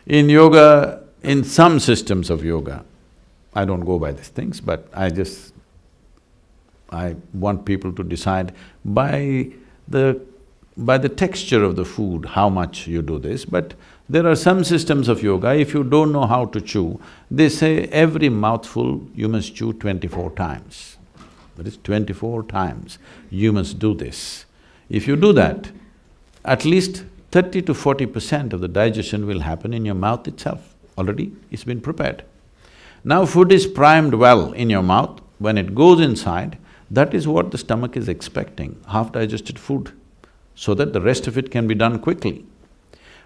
in yoga, in some systems of yoga, I don't go by these things, but I want people to decide by the texture of the food how much you do this, but there are some systems of yoga, if you don't know how to chew, they say every mouthful you must chew 24 times. That is 24 times you must do this. If you do that, at least 30 to 40% of the digestion will happen in your mouth itself, already it's been prepared. Now food is primed well in your mouth, when it goes inside, that is what the stomach is expecting, half-digested food, so that the rest of it can be done quickly.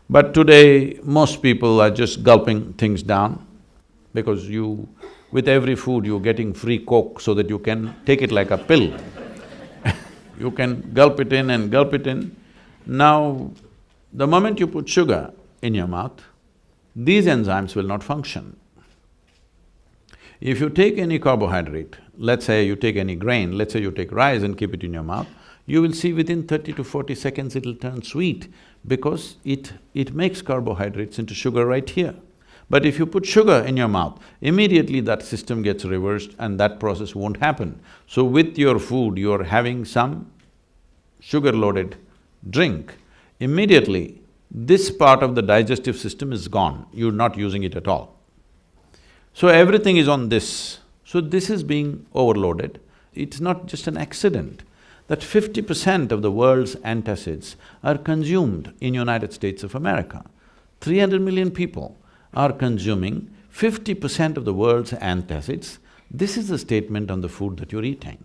But today, most people are just gulping things down because with every food you're getting free Coke so that you can take it like a pill. You can gulp it in and gulp it in. Now, the moment you put sugar in your mouth, these enzymes will not function. If you take any carbohydrate, let's say you take any grain, let's say you take rice and keep it in your mouth, you will see within 30 to 40 seconds it'll turn sweet because it makes carbohydrates into sugar right here. But if you put sugar in your mouth, immediately that system gets reversed and that process won't happen. So with your food, you're having some sugar-loaded drink, immediately this part of the digestive system is gone, you're not using it at all. So everything is on this. So this is being overloaded. It's not just an accident that 50% of the world's antacids are consumed in United States of America. 300 million people are consuming 50% of the world's antacids. This is a statement on the food that you're eating.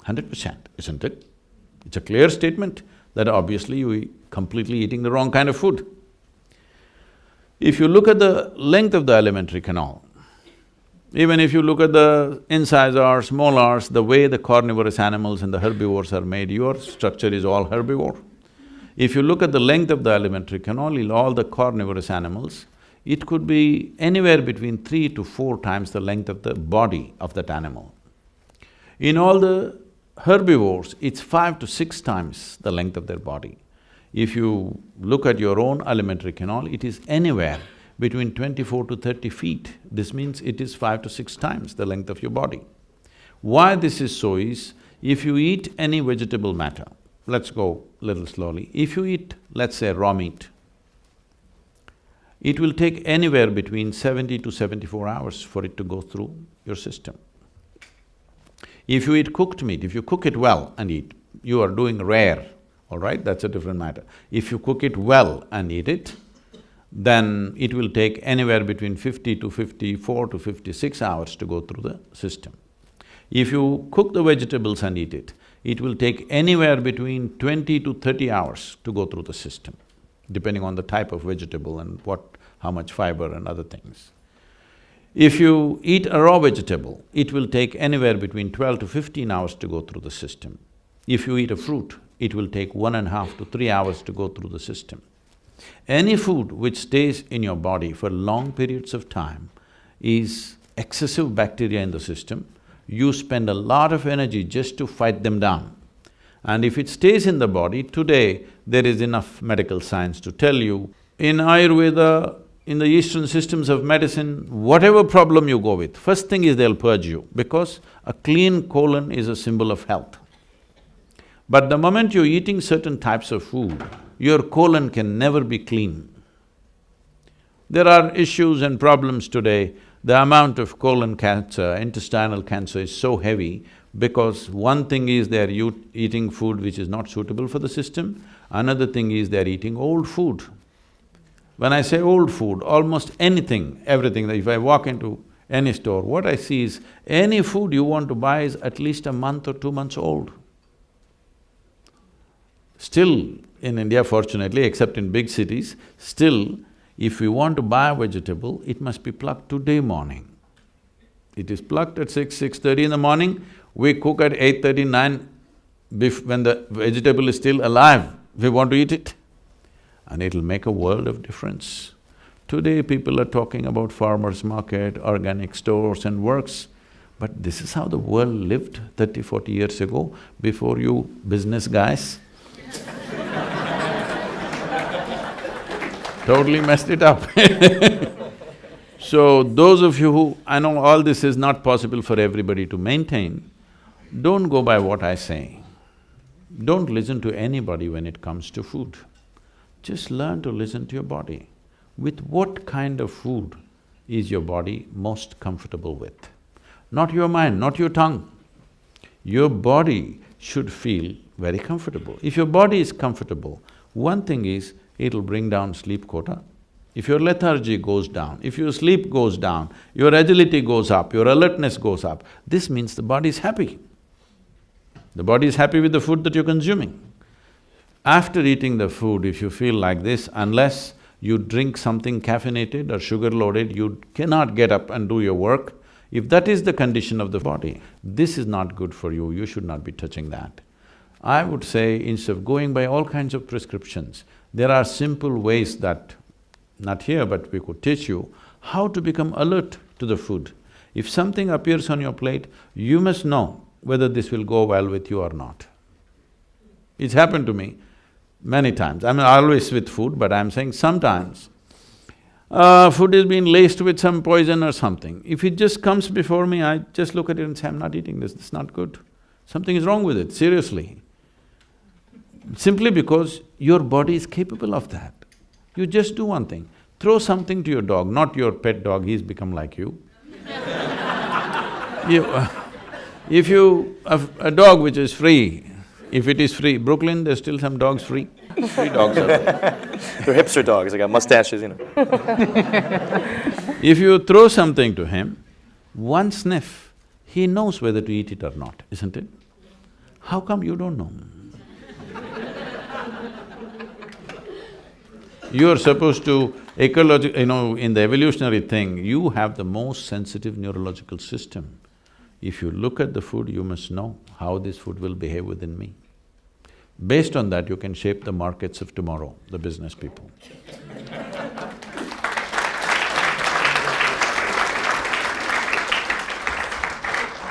100%, isn't it? It's a clear statement that obviously you're completely eating the wrong kind of food. If you look at the length of the alimentary canal, even if you look at the incisors, molars, the way the carnivorous animals and the herbivores are made, your structure is all herbivore. If you look at the length of the alimentary canal in all the carnivorous animals, it could be anywhere between 3 to 4 times the length of the body of that animal. In all the herbivores, it's 5 to 6 times the length of their body. If you look at your own alimentary canal, it is anywhere between 24 to 30 feet. This means it is 5 to 6 times the length of your body. Why this is so is, if you eat any vegetable matter, let's go little slowly, if you eat, let's say, raw meat, it will take anywhere between 70 to 74 hours for it to go through your system. If you eat cooked meat, if you cook it well and eat, you are doing rare, all right, that's a different matter. If you cook it well and eat it, then it will take anywhere between 50 to 54 to 56 hours to go through the system. If you cook the vegetables and eat it will take anywhere between 20 to 30 hours to go through the system, depending on the type of vegetable and how much fiber and other things. If you eat a raw vegetable, it will take anywhere between 12 to 15 hours to go through the system. If you eat a fruit, it will take 1.5 to 3 hours to go through the system. Any food which stays in your body for long periods of time is excessive bacteria in the system. You spend a lot of energy just to fight them down. And if it stays in the body, today there is enough medical science to tell you, in Ayurveda, in the Eastern systems of medicine, whatever problem you go with, first thing is they'll purge you, because a clean colon is a symbol of health. But the moment you're eating certain types of food, your colon can never be clean. There are issues and problems today. The amount of colon cancer, intestinal cancer is so heavy because one thing is they're eating food which is not suitable for the system, another thing is they're eating old food. When I say old food, almost anything, everything, if I walk into any store, what I see is any food you want to buy is at least a month or 2 months old. Still, in India fortunately, except in big cities, still, if we want to buy a vegetable, it must be plucked today morning. It is plucked at 6:30 in the morning, we cook at 8:30, 9, when the vegetable is still alive, we want to eat it. And it'll make a world of difference. Today people are talking about farmers' market, organic stores and works, but this is how the world lived 30, 40 years ago, before you business guys totally messed it up. So those of you who… I know all this is not possible for everybody to maintain, don't go by what I say. Don't listen to anybody when it comes to food. Just learn to listen to your body. With what kind of food is your body most comfortable with? Not your mind, not your tongue. Your body should feel very comfortable. If your body is comfortable, one thing is, it'll bring down sleep quota. If your lethargy goes down, if your sleep goes down, your agility goes up, your alertness goes up, this means the body is happy. The body is happy with the food that you're consuming. After eating the food, if you feel like this, unless you drink something caffeinated or sugar-loaded, you cannot get up and do your work. If that is the condition of the body, this is not good for you, you should not be touching that. I would say, instead of going by all kinds of prescriptions, there are simple ways that, not here, but we could teach you how to become alert to the food. If something appears on your plate, you must know whether this will go well with you or not. It's happened to me many times. I mean, always with food, but I'm saying sometimes food is being laced with some poison or something. If it just comes before me, I just look at it and say, I'm not eating this is not good. Something is wrong with it, seriously. Simply because your body is capable of that. You just do one thing, throw something to your dog, not your pet dog, he's become like you. A dog which is free, if it is free, Brooklyn, there's still some dogs free. Free dogs are there. They're hipster dogs, they got mustaches, you know. If you throw something to him, one sniff, he knows whether to eat it or not, isn't it? How come you don't know? You're supposed to… in the evolutionary thing, you have the most sensitive neurological system. If you look at the food, you must know how this food will behave within me. Based on that, you can shape the markets of tomorrow, the business people.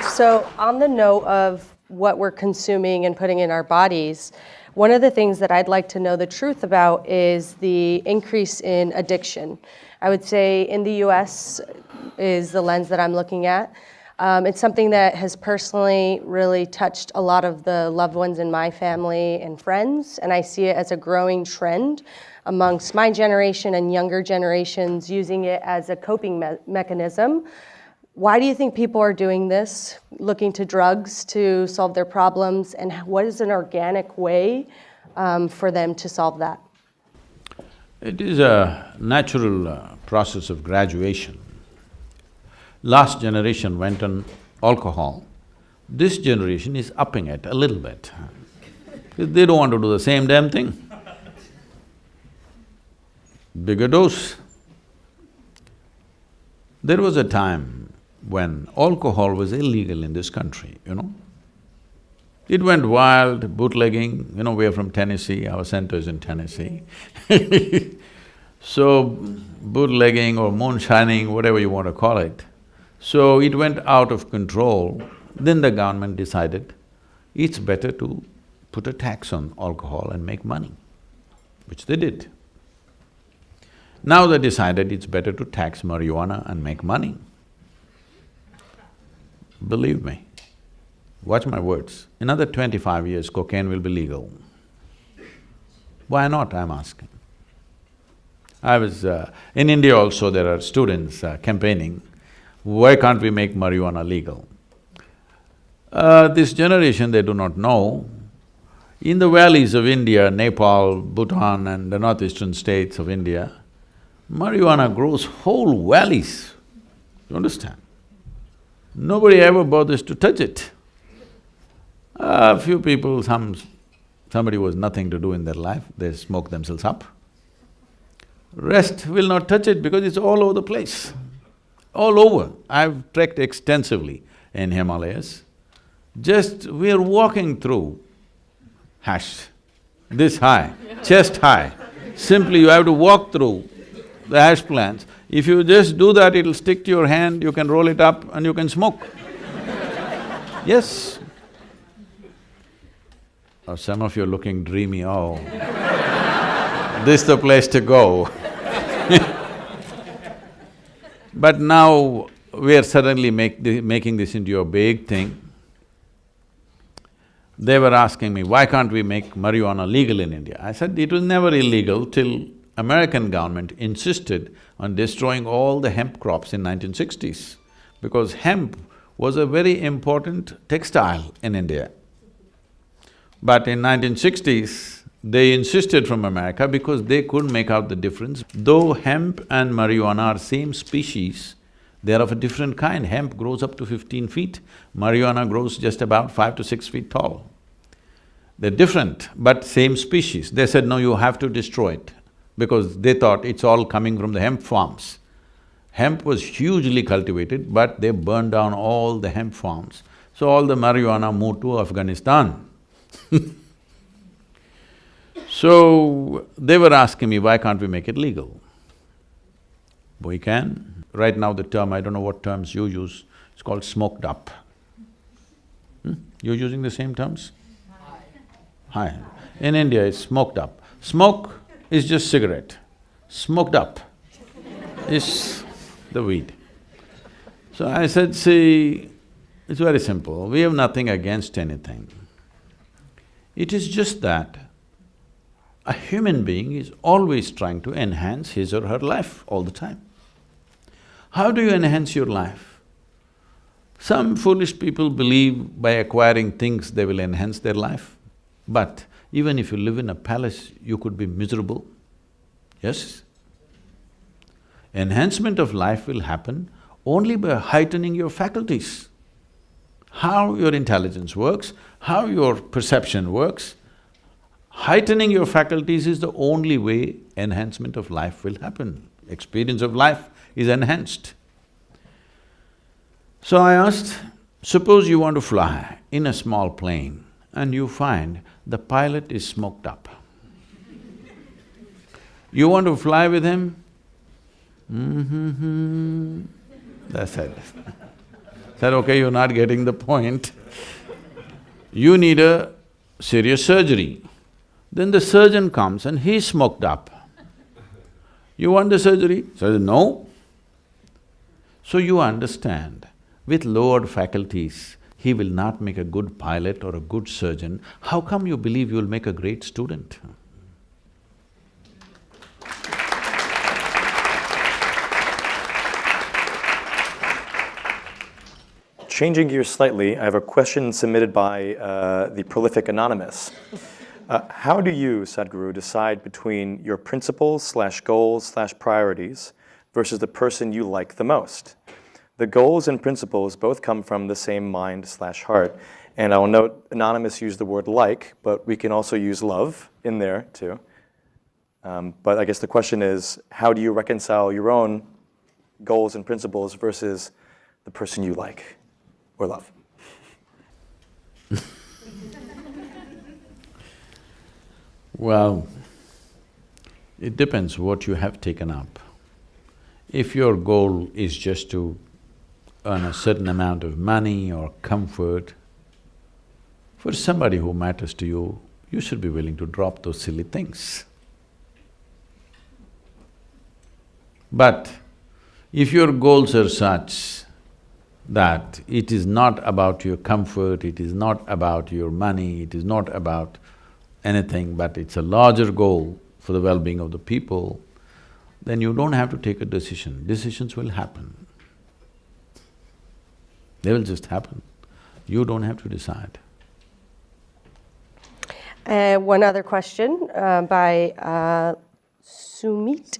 So on the note of what we're consuming and putting in our bodies, one of the things that I'd like to know the truth about is the increase in addiction. I would say in the US is the lens that I'm looking at. It's something that has personally really touched a lot of the loved ones in my family and friends, and I see it as a growing trend amongst my generation and younger generations using it as a coping mechanism. Why do you think people are doing this, looking to drugs to solve their problems, and what is an organic way for them to solve that? It is a natural process of graduation. Last generation went on alcohol. This generation is upping it a little bit. They don't want to do the same damn thing. Bigger dose. There was a time when alcohol was illegal in this country, you know. It went wild, bootlegging, you know, we're from Tennessee, our center is in Tennessee. So, bootlegging or moonshining, whatever you want to call it. So it went out of control. Then the government decided it's better to put a tax on alcohol and make money, which they did. Now they decided it's better to tax marijuana and make money. Believe me, watch my words, another 25 years cocaine will be legal. Why not, I'm asking. I was… in India also there are students campaigning, why can't we make marijuana legal? This generation, they do not know, in the valleys of India, Nepal, Bhutan and the northeastern states of India, marijuana grows whole valleys, you understand? Nobody ever bothers to touch it. A few people, somebody who has nothing to do in their life, they smoke themselves up. Rest will not touch it because it's all over the place, all over. I've trekked extensively in Himalayas. Just we're walking through hash, this high, chest high. Simply you have to walk through the hash plants. If you just do that, it'll stick to your hand, you can roll it up and you can smoke. Yes. Oh, some of you are looking dreamy, oh, this is the place to go. But now we are suddenly making this into a big thing. They were asking me, why can't we make marijuana legal in India? I said, it was never illegal till American government insisted on destroying all the hemp crops in 1960s, because hemp was a very important textile in India. But in 1960s, they insisted from America because they couldn't make out the difference. Though hemp and marijuana are same species, they are of a different kind. Hemp grows up to 15 feet, marijuana grows just about 5 to 6 feet tall. They're different, but same species. They said, no, you have to destroy it, because they thought it's all coming from the hemp farms. Hemp was hugely cultivated, but they burned down all the hemp farms. So all the marijuana moved to Afghanistan. So, they were asking me, why can't we make it legal? We can. Right now the term, I don't know what terms you use, it's called smoked up. You're using the same terms? Hi. In India it's smoked up. Smoke is just cigarette. Smoked up is the weed. So I said, see, it's very simple, we have nothing against anything. It is just that a human being is always trying to enhance his or her life all the time. How do you enhance your life? Some foolish people believe by acquiring things they will enhance their life. But even if you live in a palace, you could be miserable. Yes? Enhancement of life will happen only by heightening your faculties. How your intelligence works, how your perception works, heightening your faculties is the only way enhancement of life will happen. Experience of life is enhanced. So I asked, suppose you want to fly in a small plane and you find the pilot is smoked up. You want to fly with him? That's it. Said, okay, you're not getting the point. You need a serious surgery. Then the surgeon comes and he's smoked up. You want the surgery? Says, no. So you understand, with lowered faculties, he will not make a good pilot or a good surgeon. How come you believe you'll make a great student? Changing gears slightly, I have a question submitted by the prolific Anonymous. How do you, Sadhguru, decide between your principles/goals/priorities versus the person you like the most? The goals and principles both come from the same mind/heart. And I will note, Anonymous used the word like, but we can also use love in there too. But I guess the question is, how do you reconcile your own goals and principles versus the person you like or love? Well, it depends what you have taken up. If your goal is just to earn a certain amount of money or comfort, for somebody who matters to you, you should be willing to drop those silly things. But if your goals are such that it is not about your comfort, it is not about your money, it is not about anything, but it's a larger goal for the well-being of the people, then you don't have to take a decision. Decisions will happen. They will just happen. You don't have to decide. One other question by Sumit.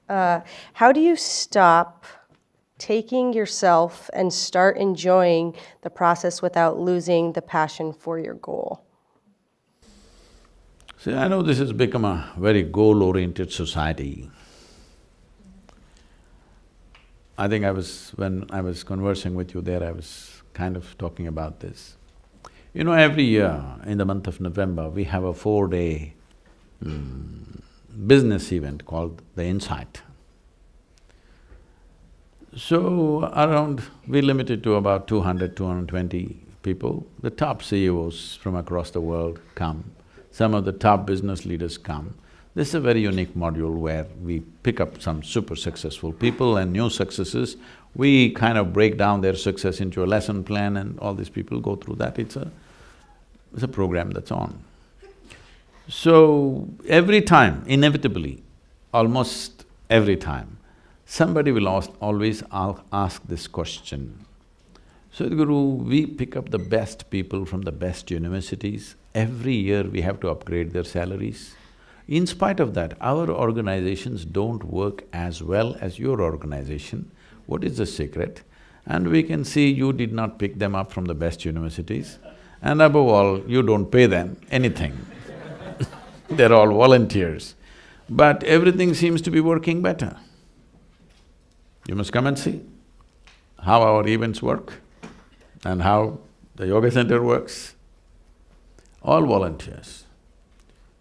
How do you stop taking yourself and start enjoying the process without losing the passion for your goal? See, I know this has become a very goal-oriented society. I think when I was conversing with you there, I was kind of talking about this. You know, every year in the month of November, we have a 4-day business event called the Insight. So we limit it to about 200, 220 people. The top CEOs from across the world come, some of the top business leaders come. This is a very unique module where we pick up some super successful people and new successes. We kind of break down their success into a lesson plan and all these people go through that. It's a program that's on. So, every time, inevitably, almost every time, somebody will always ask this question. Sadhguru, we pick up the best people from the best universities. Every year we have to upgrade their salaries. In spite of that, our organizations don't work as well as your organization. What is the secret? And we can see you did not pick them up from the best universities, and above all, you don't pay them anything. They're all volunteers. But everything seems to be working better. You must come and see how our events work and how the yoga center works. All volunteers.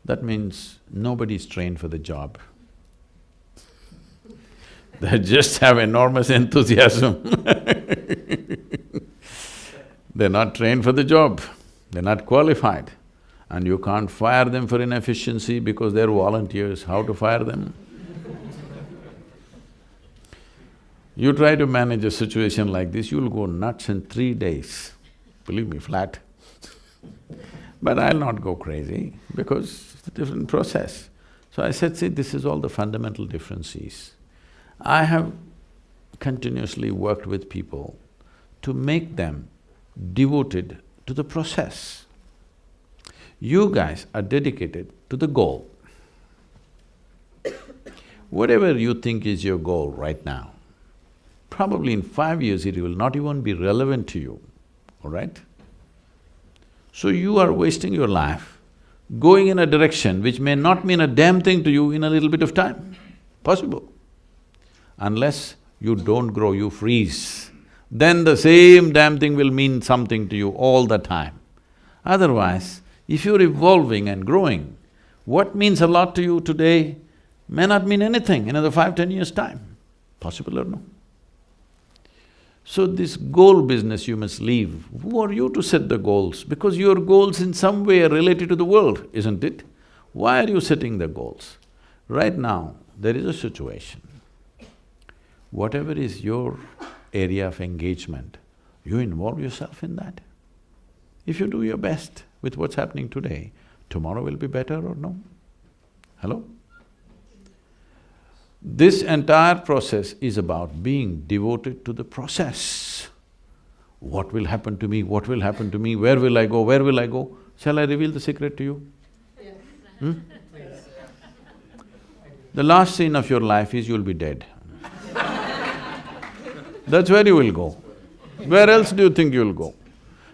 That means nobody's trained for the job. They just have enormous enthusiasm. They're not trained for the job, they're not qualified. And you can't fire them for inefficiency because they're volunteers. How to fire them? You try to manage a situation like this, you'll go nuts in 3 days, believe me, flat. But I'll not go crazy because it's a different process. So I said, see, this is all the fundamental differences. I have continuously worked with people to make them devoted to the process. You guys are dedicated to the goal. Whatever you think is your goal right now, probably in 5 years it will not even be relevant to you, all right? So you are wasting your life going in a direction which may not mean a damn thing to you in a little bit of time. Possible. Unless you don't grow, you freeze. Then the same damn thing will mean something to you all the time. Otherwise, if you're evolving and growing, what means a lot to you today may not mean anything in another 5, 10 years' time. Possible or no? So this goal business you must leave. Who are you to set the goals? Because your goals in some way are related to the world, isn't it? Why are you setting the goals? Right now, there is a situation. Whatever is your area of engagement, You involve yourself in that. If you do your best with what's happening today, tomorrow will be better or no? Hello? This entire process is about being devoted to the process. What will happen to me? What will happen to me? Where will I go? Where will I go? Shall I reveal the secret to you? Yes. The last scene of your life is you'll be dead. That's where you will go. Where else do you think you'll go?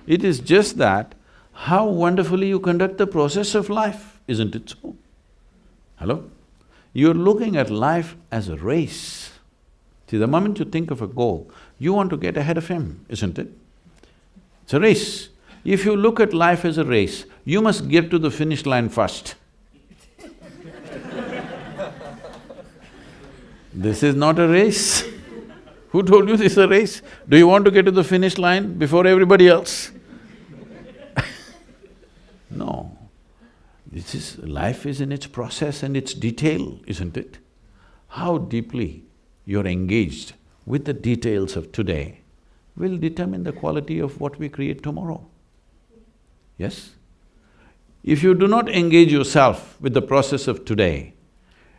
It is just that how wonderfully you conduct the process of life, isn't it so? Hello? You're looking at life as a race. See, the moment you think of a goal, you want to get ahead of him, isn't it? It's a race. If you look at life as a race, you must get to the finish line first. This is not a race. Who told you this is a race? Do you want to get to the finish line before everybody else? No. Life is in its process and its detail, isn't it? How deeply you're engaged with the details of today will determine the quality of what we create tomorrow. Yes? If you do not engage yourself with the process of today,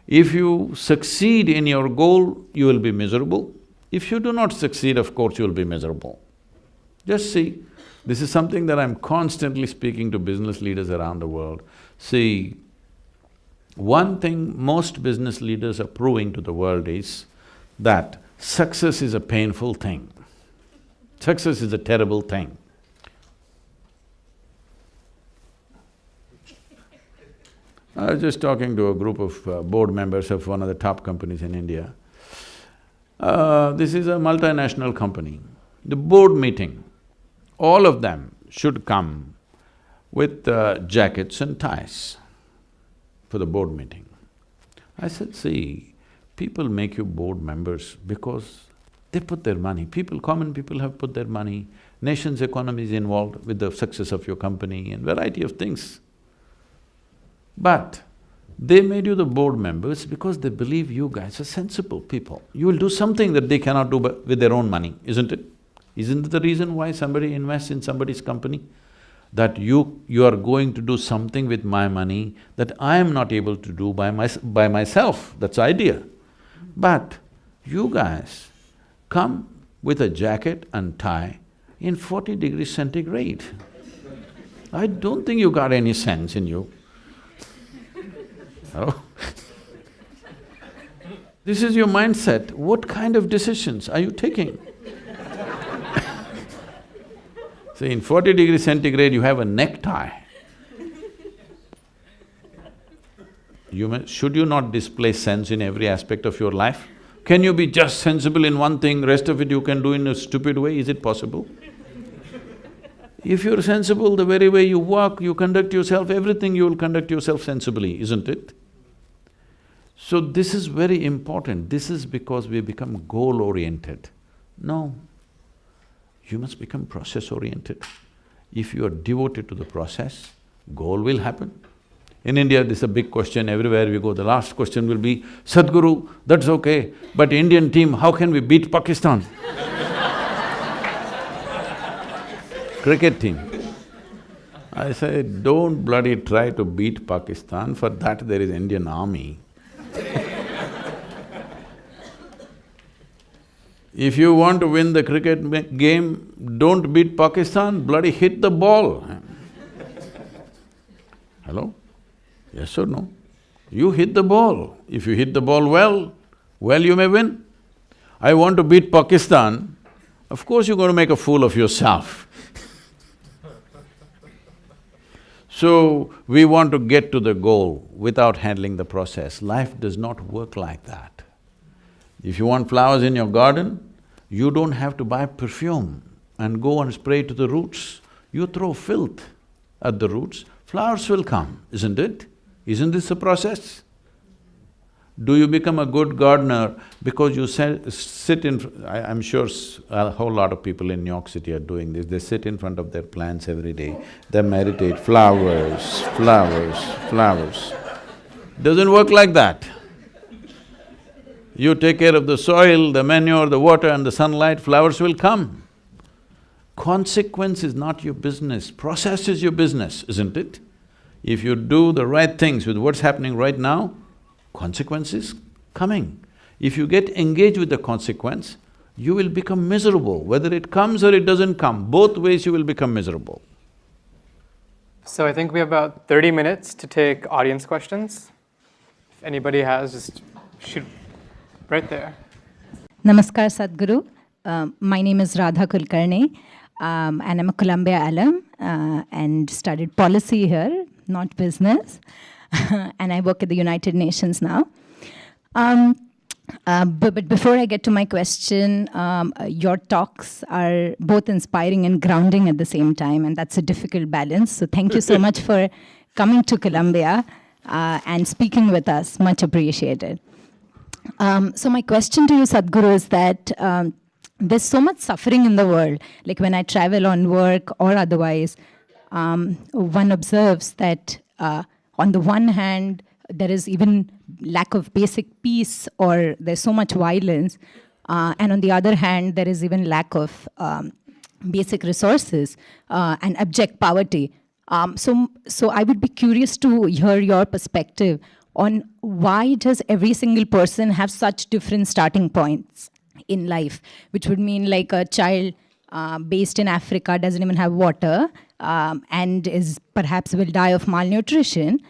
if you succeed in your goal, you will be miserable. If you do not succeed, of course, you will be miserable. Just see, this is something that I'm constantly speaking to business leaders around the world. See, one thing most business leaders are proving to the world is that success is a painful thing. Success is a terrible thing. I was just talking to a group of board members of one of the top companies in India. This is a multinational company. The board meeting, all of them should come with jackets and ties for the board meeting. I said, see, people make you board members because they put their money. Common people have put their money, nation's economy is involved with the success of your company and variety of things. But they made you the board members because they believe you guys are sensible people. You will do something that they cannot do with their own money, isn't it? Isn't it the reason why somebody invests in somebody's company? That you are going to do something with my money that I am not able to do by myself, that's the idea. But you guys come with a jacket and tie in 40 degrees centigrade. I don't think you got any sense in you. Oh. This is your mindset. What kind of decisions are you taking? See, in 40 degrees centigrade, you have a necktie. Should you not display sense in every aspect of your life? Can you be just sensible in one thing, rest of it you can do in a stupid way? Is it possible? If you're sensible, the very way you walk, you conduct yourself, everything you will conduct yourself sensibly, isn't it? So this is very important. This is because we become goal-oriented. No, you must become process-oriented. If you are devoted to the process, goal will happen. In India, this is a big question, everywhere we go, the last question will be, Sadhguru, that's okay, but Indian team, how can we beat Pakistan? Cricket team. I say, don't bloody try to beat Pakistan, for that there is Indian army. If you want to win the cricket game, don't beat Pakistan, bloody hit the ball. Hello? Yes or no? You hit the ball. If you hit the ball well, you may win. I want to beat Pakistan, of course you're going to make a fool of yourself. So, we want to get to the goal without handling the process. Life does not work like that. If you want flowers in your garden, you don't have to buy perfume and go and spray to the roots. You throw filth at the roots, flowers will come, isn't it? Isn't this a process? Do you become a good gardener because you sit in… I'm sure a whole lot of people in New York City are doing this, they sit in front of their plants every day, they meditate, flowers, flowers, flowers. Doesn't work like that. You take care of the soil, the manure, the water and the sunlight, flowers will come. Consequence is not your business, process is your business, isn't it? If you do the right things with what's happening right now, consequence is coming. If you get engaged with the consequence, you will become miserable. Whether it comes or it doesn't come, both ways you will become miserable. So I think we have about 30 minutes to take audience questions. If anybody has, just shoot right there. Namaskar, Sadhguru. My name is Radha Kulkarni, and I'm a Columbia alum and studied policy here, not business. And I work at the United Nations now. But before I get to my question, your talks are both inspiring and grounding at the same time, and that's a difficult balance. So thank you so much for coming to Columbia and speaking with us. Much appreciated. So my question to you, Sadhguru, is that there's so much suffering in the world. Like when I travel on work or otherwise, one observes that on the one hand, there is even lack of basic peace, or there's so much violence, and on the other hand, there is even lack of basic resources and abject poverty. So I would be curious to hear your perspective on why does every single person have such different starting points in life, which would mean like a child based in Africa doesn't even have water and is perhaps will die of malnutrition,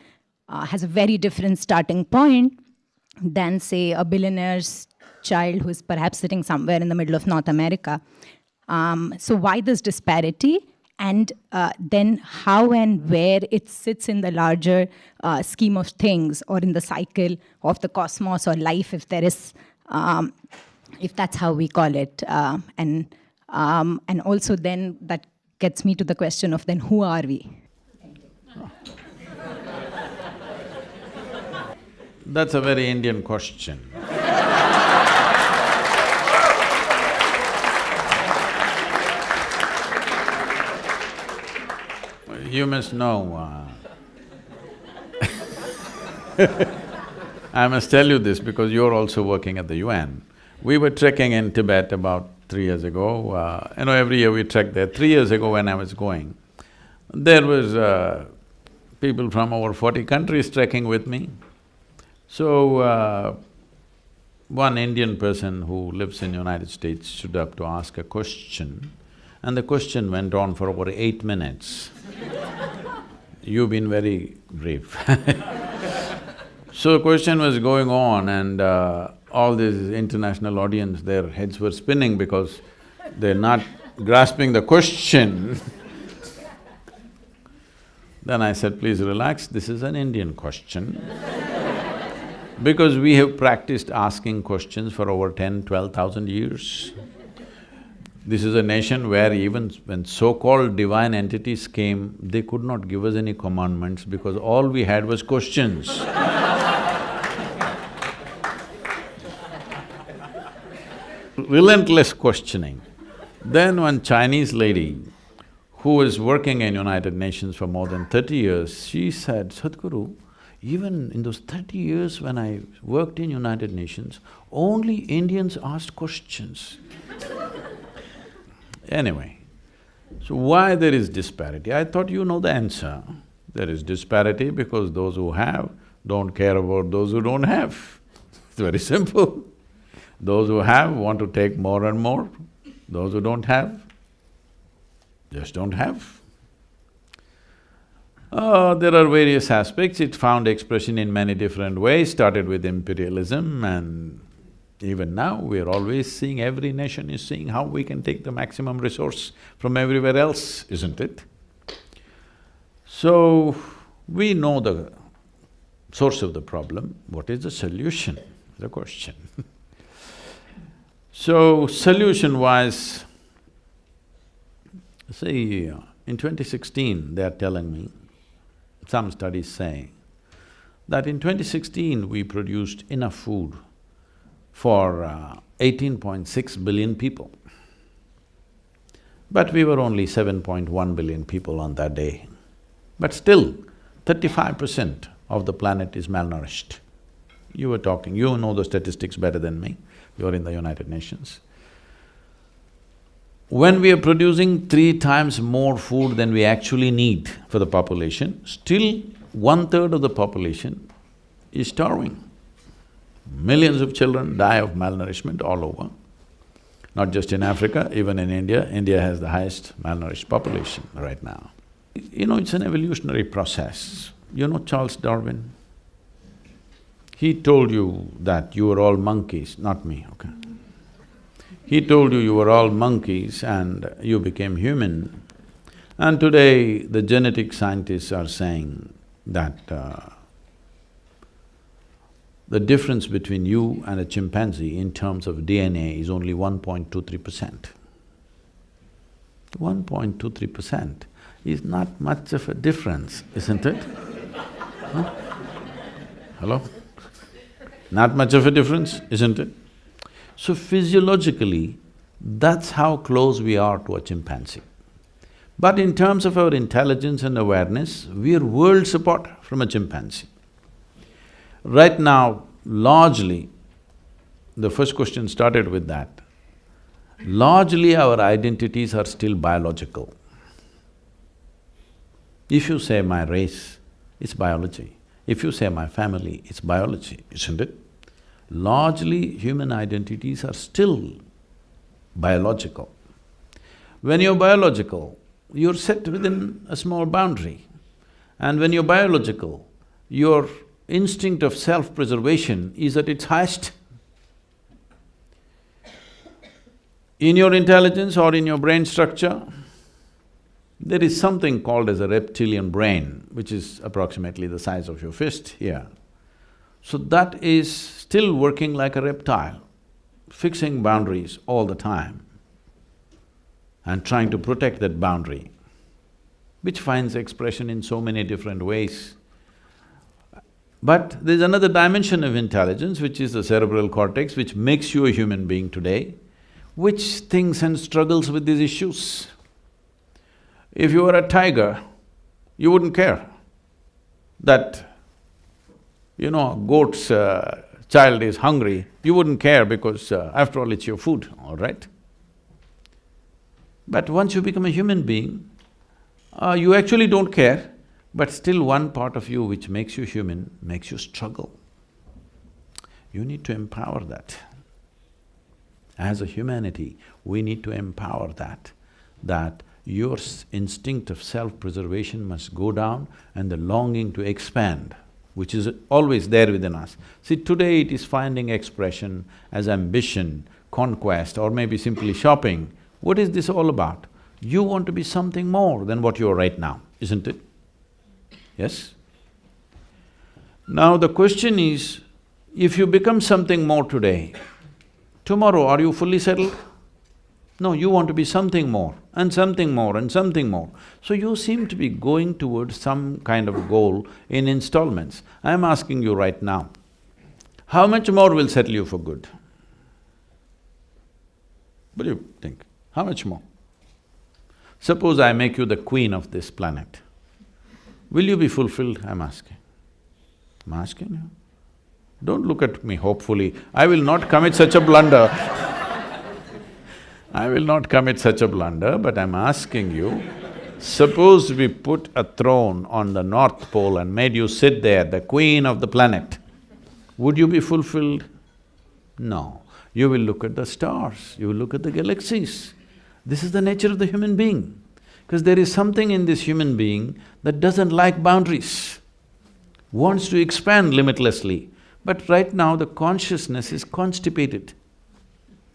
has a very different starting point than, say, a billionaire's child who is perhaps sitting somewhere in the middle of North America. So why this disparity? And then how and where it sits in the larger scheme of things, or in the cycle of the cosmos or life, if there is, if that's how we call it. And also then that gets me to the question of then who are we? That's a very Indian question. You must know, I must tell you this because you're also working at the UN. We were trekking in Tibet about 3 years ago. Every year we trek there. 3 years ago when I was going, there was people from over 40 countries trekking with me. So, one Indian person who lives in United States stood up to ask a question, and the question went on for over 8 minutes. You've been very brief. So the question was going on, and all this international audience, their heads were spinning because they're not grasping the question. Then I said, please relax, this is an Indian question. Because we have practiced asking questions for over 10,000–12,000 years. This is a nation where even when so-called divine entities came, they could not give us any commandments because all we had was questions. Relentless questioning. Then one Chinese lady who was working in United Nations for more than 30 years, she said, Sadhguru, even in those 30 years when I worked in United Nations, only Indians asked questions. Anyway, so why there is disparity? I thought you know the answer. There is disparity because those who have don't care about those who don't have. It's very simple. Those who have want to take more and more. Those who don't have, just don't have. There are various aspects. It found expression in many different ways, started with imperialism, and even now we're always seeing, every nation is seeing how we can take the maximum resource from everywhere else, isn't it? So, we know the source of the problem. What is the solution? The question. So, solution-wise, see, in 2016, they are telling me, some studies say that in 2016 we produced enough food for 18.6 billion people. But we were only 7.1 billion people on that day. But still, 35% of the planet is malnourished. You were talking, you know the statistics better than me, you're in the United Nations. when we are producing 3 times more food than we actually need for the population, still 1/3 of the population is starving. Millions of children die of malnourishment all over, not just in Africa, even in India. India has the highest malnourished population right now. You know, it's an evolutionary process. You know Charles Darwin? He told you that you were all monkeys, not me, okay? He told you were all monkeys and you became human. And today, the genetic scientists are saying that the difference between you and a chimpanzee in terms of DNA is only 1.23%. 1.23% is not much of a difference, isn't it? Huh? Hello? Not much of a difference, isn't it? So physiologically, that's how close we are to a chimpanzee. But in terms of our intelligence and awareness, we are worlds apart from a chimpanzee. Right now, largely, the first question started with that, largely our identities are still biological. If you say my race, it's biology. If you say my family, it's biology, isn't it? Largely, human identities are still biological. When you're biological, you're set within a small boundary. And when you're biological, your instinct of self-preservation is at its highest. In your intelligence or in your brain structure, there is something called as a reptilian brain, which is approximately the size of your fist here. So that is still working like a reptile, fixing boundaries all the time and trying to protect that boundary, which finds expression in so many different ways. But there's another dimension of intelligence, which is the cerebral cortex, which makes you a human being today, which thinks and struggles with these issues. If you were a tiger, you wouldn't care that, you know, a goat's child is hungry, you wouldn't care because after all it's your food, all right? But once you become a human being, you actually don't care, but still one part of you which makes you human makes you struggle. You need to empower that. As a humanity, we need to empower that your instinct of self-preservation must go down and the longing to expand, which is always there within us. See, today it is finding expression as ambition, conquest, or maybe simply shopping. What is this all about? You want to be something more than what you are right now, isn't it? Yes? Now the question is, if you become something more today, tomorrow are you fully settled? No, you want to be something more and something more and something more. So you seem to be going towards some kind of goal in installments. I'm asking you right now, how much more will settle you for good? What do you think? How much more? Suppose I make you the queen of this planet. Will you be fulfilled? I'm asking. I'm asking you. Don't look at me hopefully. I will not commit such a blunder. I will not commit such a blunder, but I'm asking you, suppose we put a throne on the North Pole and made you sit there, the queen of the planet, would you be fulfilled? No. You will look at the stars, you will look at the galaxies. This is the nature of the human being, because there is something in this human being that doesn't like boundaries, wants to expand limitlessly. But right now the consciousness is constipated.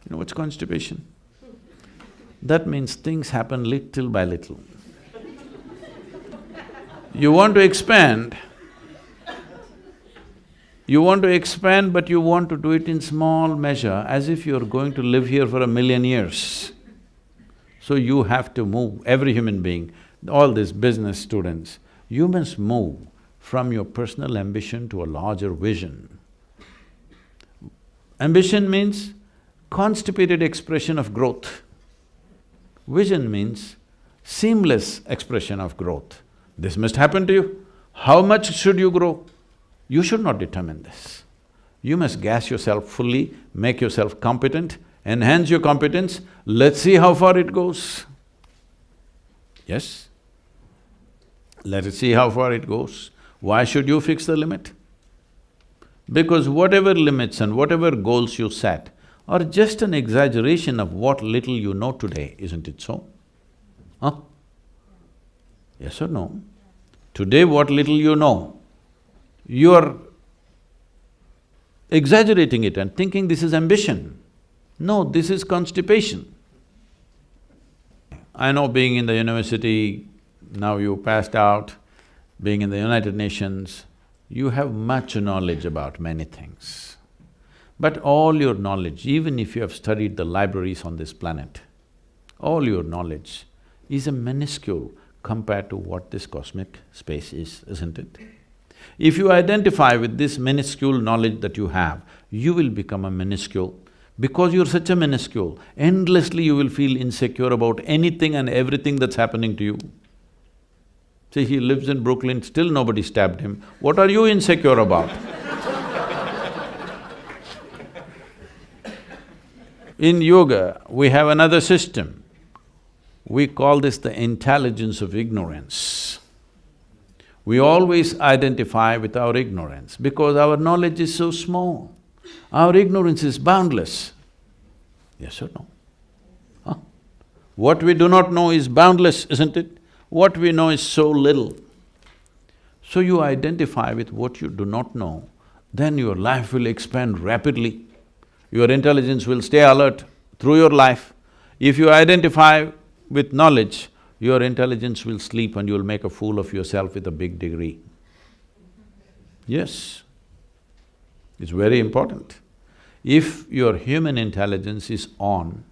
You know what's constipation? That means things happen little by little. You want to expand, but you want to do it in small measure, as if you're going to live here for 1,000,000 years. So you have to move, every human being, all these business students, you must move from your personal ambition to a larger vision. Ambition means constipated expression of growth. Vision means seamless expression of growth. This must happen to you. How much should you grow? You should not determine this. You must gas yourself fully, make yourself competent, enhance your competence, let's see how far it goes. Yes? Let us see how far it goes. Why should you fix the limit? Because whatever limits and whatever goals you set are just an exaggeration of what little you know today, isn't it so? Huh? Yes or no? Today what little you know, you are exaggerating it and thinking this is ambition. No, this is constipation. I know being in the university, now you passed out, being in the United Nations, you have much knowledge about many things. But all your knowledge, even if you have studied the libraries on this planet, all your knowledge is a minuscule compared to what this cosmic space is, isn't it? If you identify with this minuscule knowledge that you have, you will become a minuscule. Because you're such a minuscule, endlessly you will feel insecure about anything and everything that's happening to you. See, he lives in Brooklyn, still nobody stabbed him. What are you insecure about? In yoga, we have another system. We call this the intelligence of ignorance. We always identify with our ignorance because our knowledge is so small. Our ignorance is boundless. Yes or no? Huh? What we do not know is boundless, isn't it? What we know is so little. So you identify with what you do not know, then your life will expand rapidly. Your intelligence will stay alert through your life. If you identify with knowledge, your intelligence will sleep and you'll make a fool of yourself with a big degree. Yes, it's very important. If your human intelligence is on,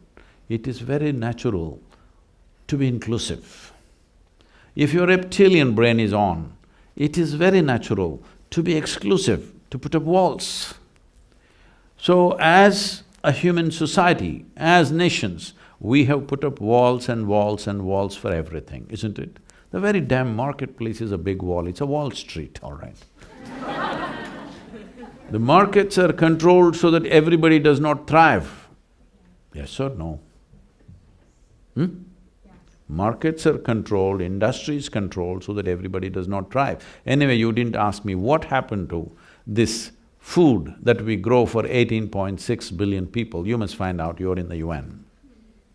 it is very natural to be inclusive. If your reptilian brain is on, it is very natural to be exclusive, to put up walls. So as a human society, as nations, we have put up walls and walls and walls for everything, isn't it? The very damn marketplace is a big wall, it's a Wall Street, all right. The markets are controlled so that everybody does not thrive. Yes or no? Markets are controlled, industry is controlled so that everybody does not thrive. Anyway, you didn't ask me what happened to this food that we grow for 18.6 billion people. You must find out, you're in the UN.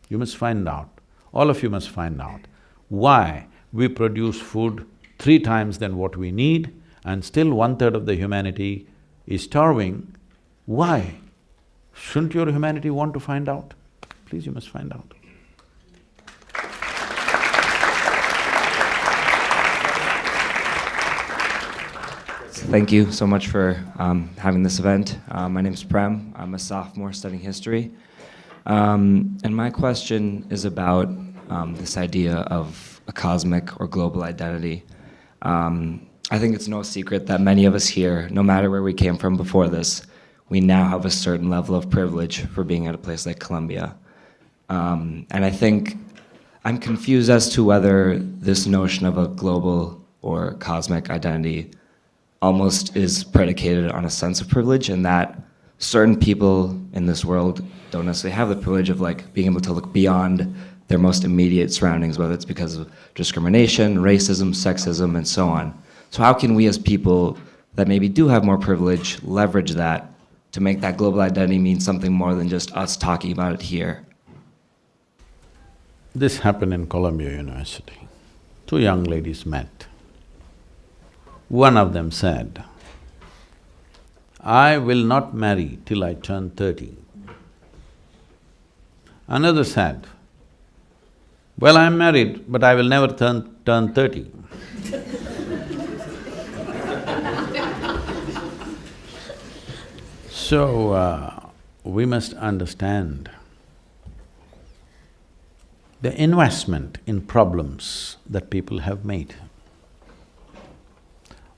You must find out, all of you must find out why we produce food 3 times than what we need and still 1/3 of the humanity is starving. Why? Shouldn't your humanity want to find out? Please, you must find out. Thank you so much for having this event. My name is Prem. I'm a sophomore studying history. And my question is about this idea of a cosmic or global identity. I think it's no secret that many of us here, no matter where we came from before this, we now have a certain level of privilege for being at a place like Columbia. And I think I'm confused as to whether this notion of a global or cosmic identity almost is predicated on a sense of privilege, and that certain people in this world don't necessarily have the privilege of being able to look beyond their most immediate surroundings, whether it's because of discrimination, racism, sexism, and so on. So how can we as people that maybe do have more privilege leverage that to make that global identity mean something more than just us talking about it here? This happened in Columbia University. 2 young ladies met. One of them said, "I will not marry till I turn 30. Another said, "Well, I'm married, but I will never turn 30. So, we must understand the investment in problems that people have made.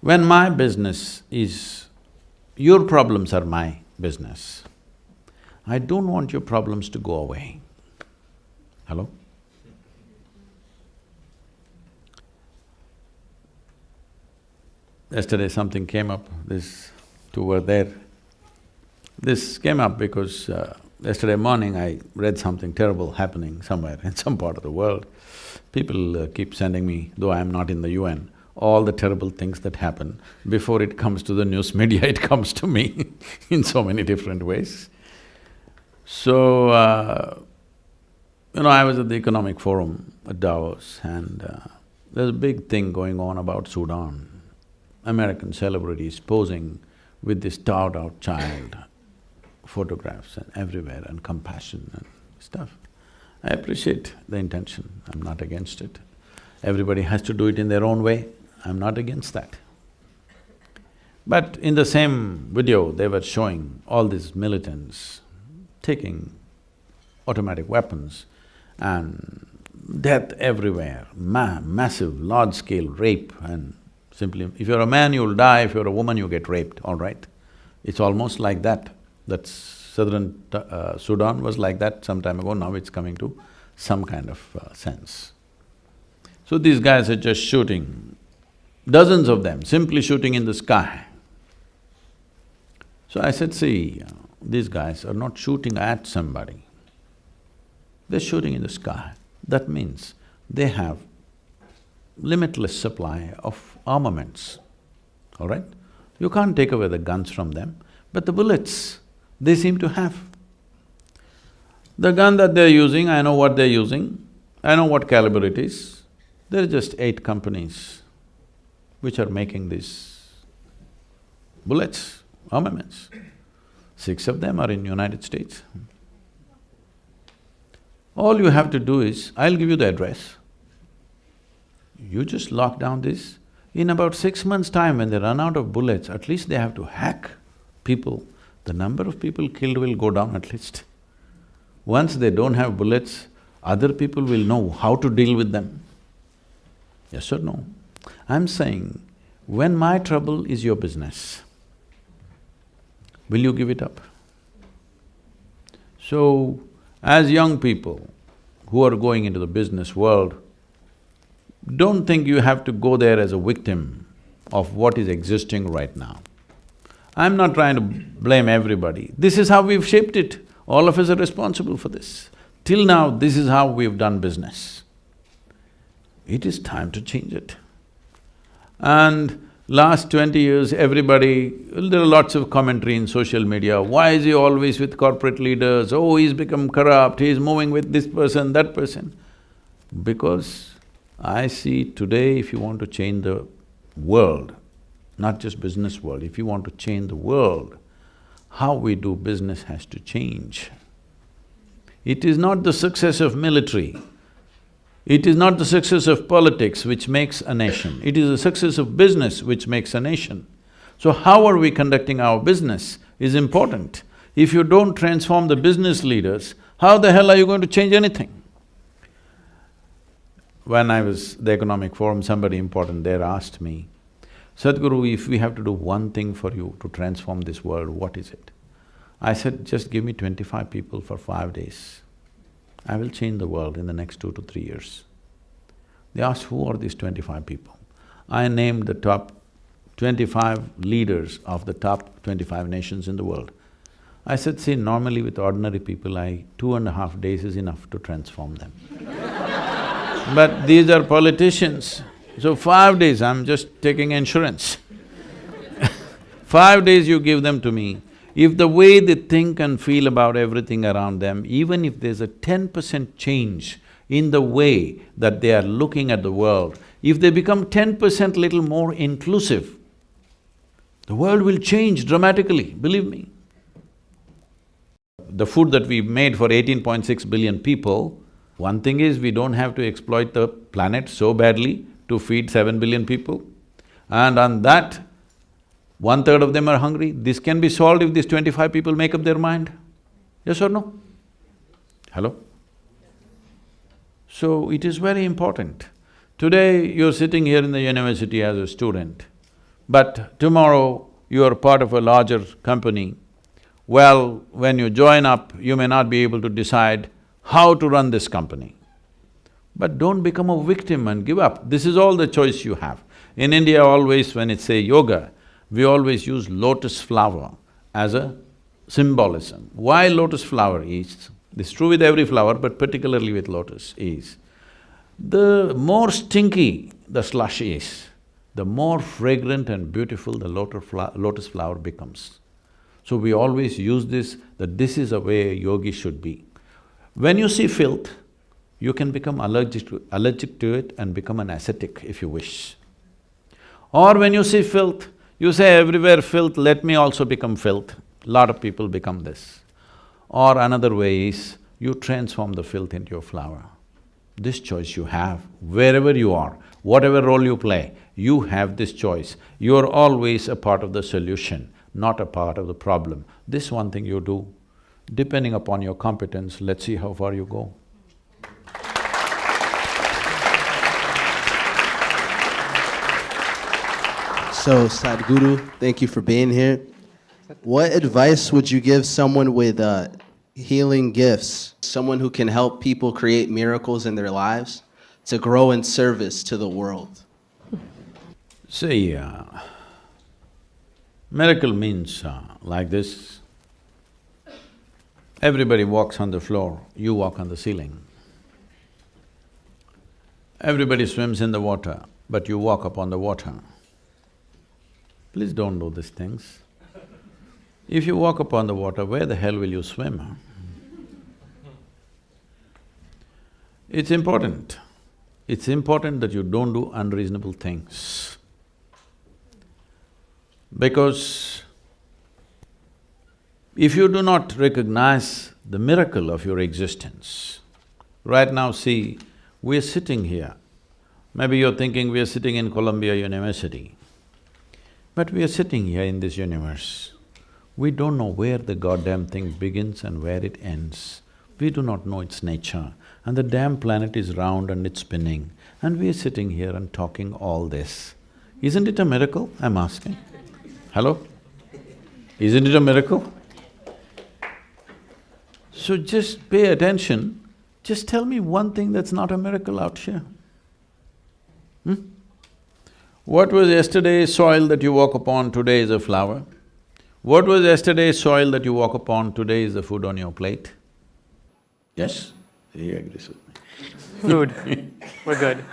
When my business is… your problems are my business, I don't want your problems to go away. Hello? Yesterday something came up, these 2 were there. This came up because Yesterday morning I read something terrible happening somewhere in some part of the world. People keep sending me, though I'm not in the UN, all the terrible things that happen. Before it comes to the news media, it comes to me in so many different ways. So, I was at the Economic Forum at Davos and there's a big thing going on about Sudan. American celebrities posing with this starved-out child, photographs and everywhere, and compassion and stuff. I appreciate the intention, I'm not against it. Everybody has to do it in their own way, I'm not against that. But in the same video, they were showing all these militants taking automatic weapons and death everywhere, massive, large-scale rape, and simply, if you're a man, you'll die, if you're a woman, you get raped, all right? It's almost like that. That's southern Sudan was like that some time ago, now it's coming to some kind of sense. So these guys are just shooting, dozens of them, simply shooting in the sky. So I said, see, these guys are not shooting at somebody, they're shooting in the sky. That means they have limitless supply of armaments, all right? You can't take away the guns from them, but the bullets, they seem to have. The gun that they're using, I know what they're using, I know what caliber it is. There are just 8 companies which are making these bullets, armaments. 6 of them are in United States. All you have to do is, I'll give you the address. You just lock down this. In about 6 months' time, when they run out of bullets, at least they have to hack people. The number of people killed will go down at least. Once they don't have bullets, other people will know how to deal with them. Yes or no? I'm saying, when my trouble is your business, will you give it up? So, as young people who are going into the business world, don't think you have to go there as a victim of what is existing right now. I'm not trying to blame everybody, this is how we've shaped it, all of us are responsible for this. Till now, this is how we've done business. It is time to change it. And last 20 years, everybody… there are lots of commentary in social media, why is he always with corporate leaders, oh, he's become corrupt, he's moving with this person, that person. Because I see today, if you want to change the world, not just business world, if you want to change the world, how we do business has to change. It is not the success of military, it is not the success of politics which makes a nation, it is the success of business which makes a nation. So how are we conducting our business is important. If you don't transform the business leaders, how the hell are you going to change anything? When I was at the Economic Forum, somebody important there asked me, Sadhguru, if we have to do one thing for you to transform this world, what is it? I said, just give me 25 people for 5 days. I will change the world in the next 2 to 3 years. They asked, who are these 25 people? I named the top 25 leaders of the top 25 nations in the world. I said, see, normally with ordinary people, 2.5 days is enough to transform them. But these are politicians, so 5 days, I'm just taking insurance. 5 days you give them to me, if the way they think and feel about everything around them, even if there's a 10% change in the way that they are looking at the world, if they become 10% little more inclusive, the world will change dramatically, believe me. The food that we made for 18.6 billion people, one thing is we don't have to exploit the planet so badly to feed 7 billion people. And on that, 1/3 of them are hungry. This can be solved if these 25 people make up their mind. Yes or no? Hello? So it is very important. Today you're sitting here in the university as a student, but tomorrow you are part of a larger company. Well, when you join up, you may not be able to decide how to run this company. But don't become a victim and give up, this is all the choice you have. In India always when it's say yoga, we always use lotus flower as a symbolism. Why lotus flower is, this is true with every flower, but particularly with lotus, is the more stinky the slush is, the more fragrant and beautiful the lotus flower becomes. So we always use this, that this is a way a yogi should be. When you see filth, you can become allergic to it and become an ascetic if you wish. Or when you see filth, you say, everywhere filth, let me also become filth. Lot of people become this. Or another way is, you transform the filth into your flower. This choice you have, wherever you are, whatever role you play, you have this choice. You are always a part of the solution, not a part of the problem. This one thing you do, depending upon your competence, let's see how far you go. So, Sadhguru, thank you for being here. What advice would you give someone with healing gifts, someone who can help people create miracles in their lives to grow in service to the world? See, miracle means like this. Everybody walks on the floor, you walk on the ceiling. Everybody swims in the water, but you walk upon the water. Please don't do these things. If you walk upon the water, where the hell will you swim? It's important. It's important that you don't do unreasonable things. Because if you do not recognize the miracle of your existence, right now see, we're sitting here. Maybe you're thinking we're sitting in Columbia University. But we are sitting here in this universe. We don't know where the goddamn thing begins and where it ends. We do not know its nature. And the damn planet is round and it's spinning. And we are sitting here and talking all this. Isn't it a miracle, I'm asking? Hello? Isn't it a miracle? So just pay attention, just tell me one thing that's not a miracle out here. What was yesterday's soil that you walk upon, today is a flower? What was yesterday's soil that you walk upon, today is the food on your plate? Yes? He agrees with me. Food, we're good.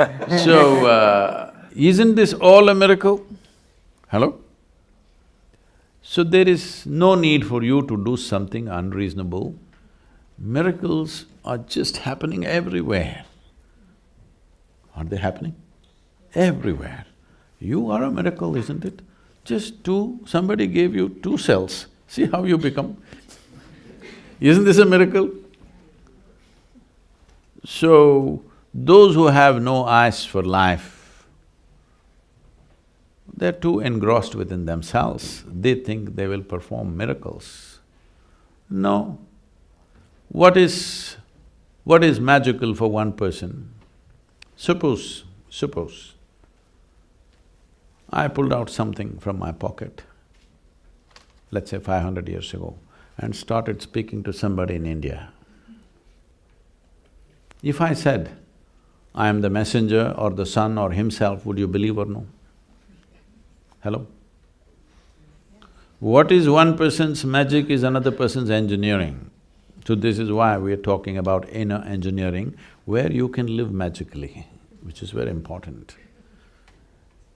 So, isn't this all a miracle? Hello? So there is no need for you to do something unreasonable. Miracles are just happening everywhere. Aren't they happening? Everywhere. You are a miracle, isn't it? Just somebody gave you 2 cells, see how you become. Isn't this a miracle? So, those who have no eyes for life, they're too engrossed within themselves, they think they will perform miracles. No. What is magical for one person? Suppose I pulled out something from my pocket, let's say 500 years ago, and started speaking to somebody in India. If I said, I am the messenger or the son or himself, would you believe or no? Hello? What is one person's magic is another person's engineering. So this is why we are talking about inner engineering, where you can live magically, which is very important.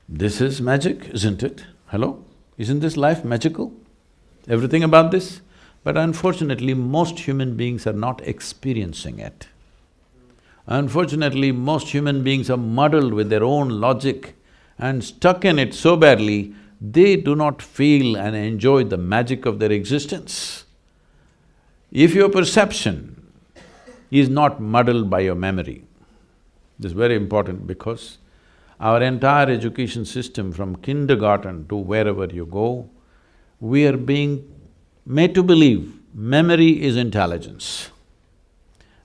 This is magic, isn't it? Hello? Isn't this life magical? Everything about this? But unfortunately, most human beings are not experiencing it. Unfortunately, most human beings are muddled with their own logic and stuck in it so badly, they do not feel and enjoy the magic of their existence. If your perception is not muddled by your memory, this is very important because our entire education system from kindergarten to wherever you go, we are being made to believe memory is intelligence.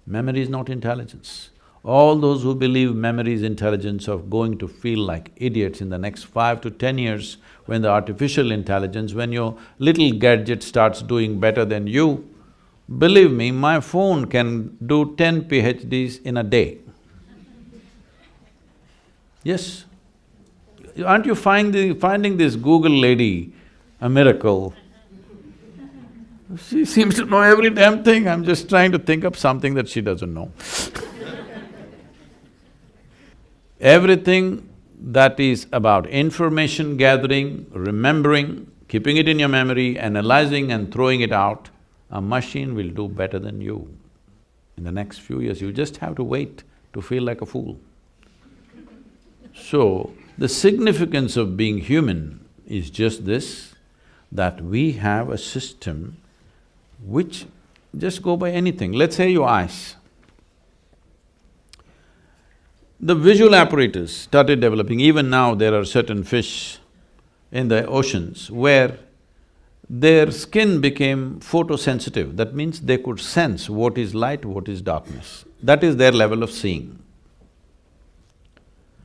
Memory is not intelligence. All those who believe memory is intelligence are going to feel like idiots in the next 5 to 10 years when the artificial intelligence, when your little gadget starts doing better than you. Believe me, my phone can do 10 PhDs in a day. Yes. Aren't you finding this Google lady a miracle? She seems to know every damn thing, I'm just trying to think of something that she doesn't know. Everything that is about information gathering, remembering, keeping it in your memory, analyzing and throwing it out, a machine will do better than you. In the next few years, you just have to wait to feel like a fool. So, the significance of being human is just this, that we have a system which… just go by anything. Let's say your eyes. The visual apparatus started developing. Even now there are certain fish in the oceans where their skin became photosensitive. That means they could sense what is light, what is darkness. That is their level of seeing.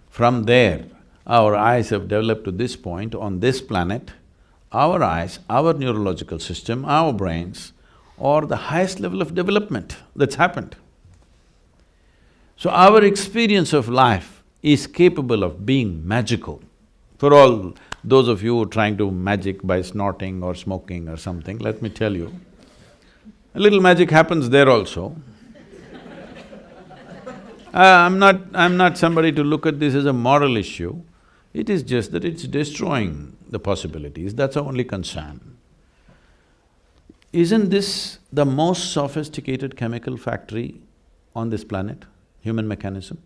From there, our eyes have developed to this point on this planet. Our eyes, our neurological system, our brains are the highest level of development that's happened. So our experience of life is capable of being magical. For all those of you who are trying to magic by snorting or smoking or something, let me tell you, a little magic happens there also. I'm not somebody to look at this as a moral issue. It is just that it's destroying the possibilities, that's our only concern. Isn't this the most sophisticated chemical factory on this planet, human mechanism?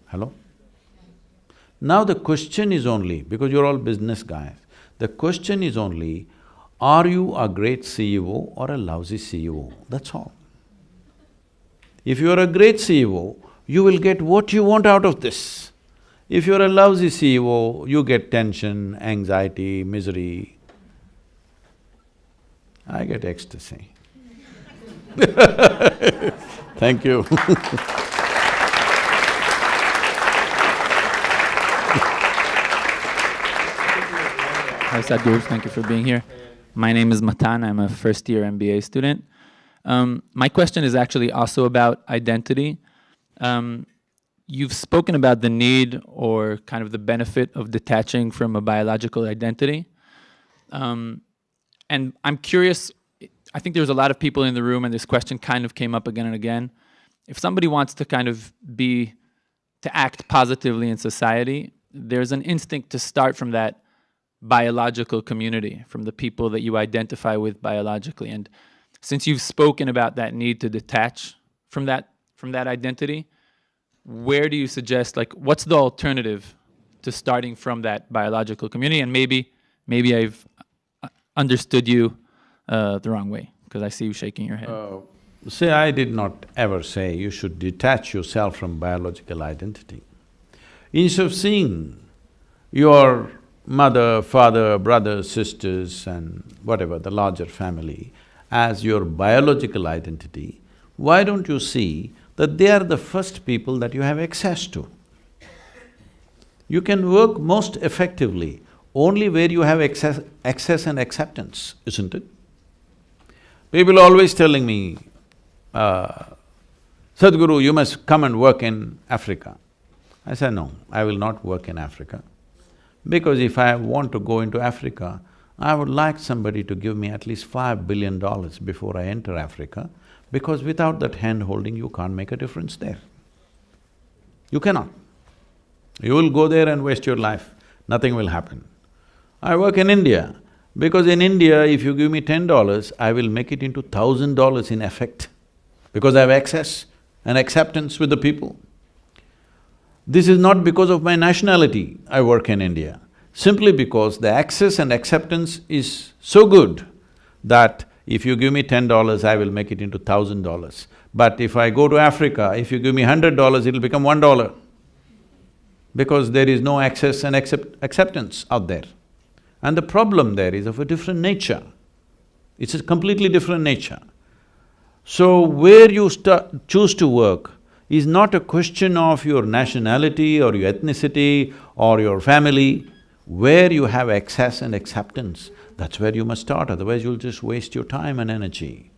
Hello? Now the question is only, because you're all business guys, the question is only, are you a great CEO or a lousy CEO? That's all. If you're a great CEO, you will get what you want out of this. If you're a lousy CEO, you get tension, anxiety, misery. I get ecstasy. Thank you. Hi Sadhguru, thank you for being here. My name is Matan, I'm a first-year MBA student. My question is actually also about identity. You've spoken about the need or kind of the benefit of detaching from a biological identity. And I'm curious, I think there's a lot of people in the room and this question kind of came up again and again. If somebody wants to kind of to act positively in society, there's an instinct to start from that biological community, from the people that you identify with biologically. And since you've spoken about that need to detach from that identity, where do you suggest, like, what's the alternative to starting from that biological community? And maybe I've understood you the wrong way, because I see you shaking your head. See, I did not ever say you should detach yourself from biological identity. Instead of seeing your mother, father, brothers, sisters and whatever, the larger family, as your biological identity, why don't you see that they are the first people that you have access to? You can work most effectively only where you have access and acceptance, isn't it? People are always telling me, Sadhguru, you must come and work in Africa. I said, no, I will not work in Africa. Because if I want to go into Africa, I would like somebody to give me at least $5 billion before I enter Africa, because without that hand-holding, you can't make a difference there. You cannot. You will go there and waste your life, nothing will happen. I work in India, because in India, if you give me $10, I will make it into $1,000 in effect, because I have access and acceptance with the people. This is not because of my nationality I work in India, simply because the access and acceptance is so good that if you give me $10, I will make it into $1,000. But if I go to Africa, if you give me $100, it'll become $1, because there is no access and acceptance out there. And the problem there is of a different nature. It's a completely different nature. So where you choose to work is not a question of your nationality or your ethnicity or your family. Where you have access and acceptance, that's where you must start, otherwise you'll just waste your time and energy.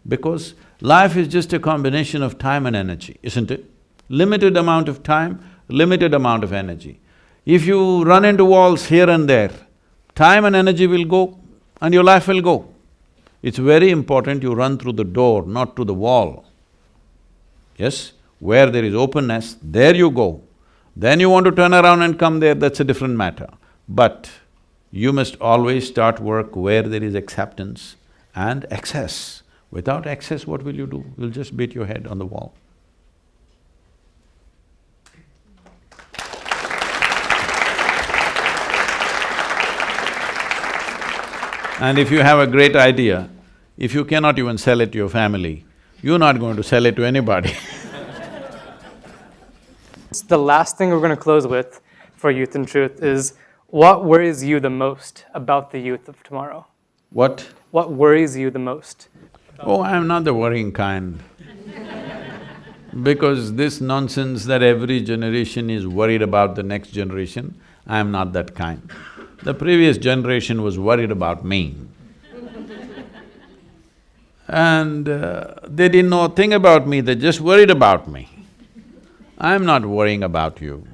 Because life is just a combination of time and energy, isn't it? Limited amount of time, limited amount of energy. If you run into walls here and there, time and energy will go and your life will go. It's very important you run through the door, not through the wall. Yes? Where there is openness, there you go. Then you want to turn around and come there, that's a different matter. But you must always start work where there is acceptance and access. Without access, what will you do? You'll just beat your head on the wall. And if you have a great idea, if you cannot even sell it to your family, you're not going to sell it to anybody. The last thing we're going to close with for Youth in Truth is, what worries you the most about the youth of tomorrow? What? What worries you the most? Oh, I'm not the worrying kind. Because this nonsense that every generation is worried about the next generation, I'm not that kind. The previous generation was worried about me. And they didn't know a thing about me, they just worried about me. I'm not worrying about you.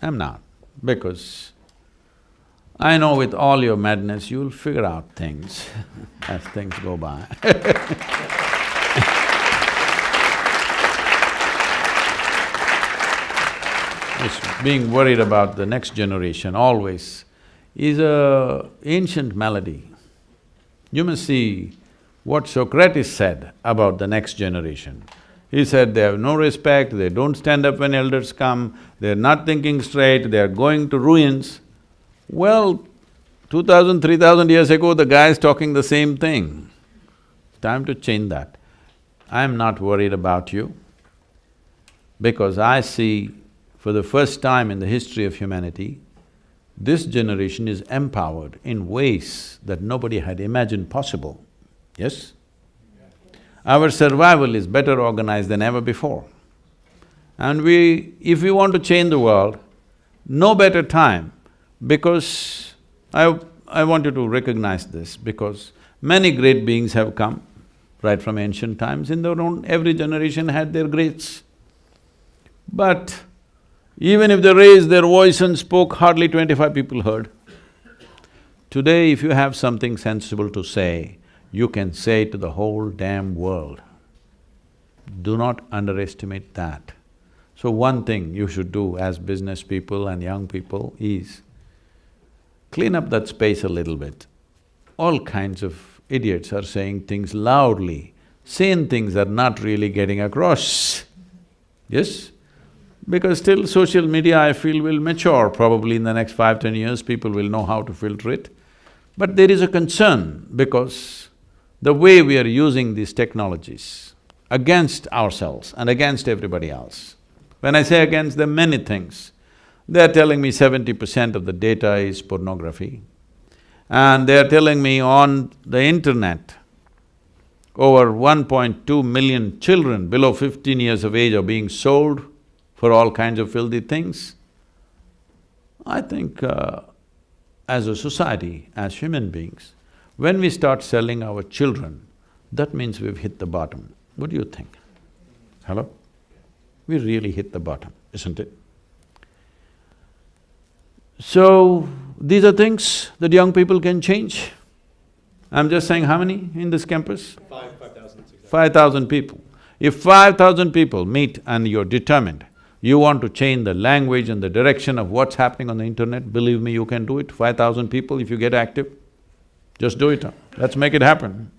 I'm not, because I know with all your madness, you'll figure out things as things go by. It's being worried about the next generation always is a ancient malady. You must see what Socrates said about the next generation. He said they have no respect, they don't stand up when elders come, they're not thinking straight, they're going to ruins. Well, 2000, 3000 years ago, the guy is talking the same thing. Time to change that. I'm not worried about you, because I see for the first time in the history of humanity, this generation is empowered in ways that nobody had imagined possible, yes? Our survival is better organized than ever before. And if we want to change the world, no better time, because I want you to recognize this, because many great beings have come right from ancient times. In their own… every generation had their greats. But even if they raised their voice and spoke, hardly 25 people heard. Today, if you have something sensible to say, you can say it to the whole damn world. Do not underestimate that. So one thing you should do as business people and young people is clean up that space a little bit. All kinds of idiots are saying things loudly, sane things are not really getting across, yes? Because still social media, I feel, will mature. Probably in the next 5–10 years, people will know how to filter it. But there is a concern, because the way we are using these technologies against ourselves and against everybody else. When I say against, there are many things. They're telling me 70% of the data is pornography, and they're telling me on the internet, over 1.2 million children below 15 years of age are being sold for all kinds of filthy things. I think as a society, as human beings, when we start selling our children, that means we've hit the bottom. What do you think? Hello? We really hit the bottom, isn't it? So, these are things that young people can change. I'm just saying, how many in this campus? 5,000. 5,000 people. If 5,000 people meet and you're determined, you want to change the language and the direction of what's happening on the internet, believe me, you can do it. 5,000 people, if you get active, just do it. Let's make it happen.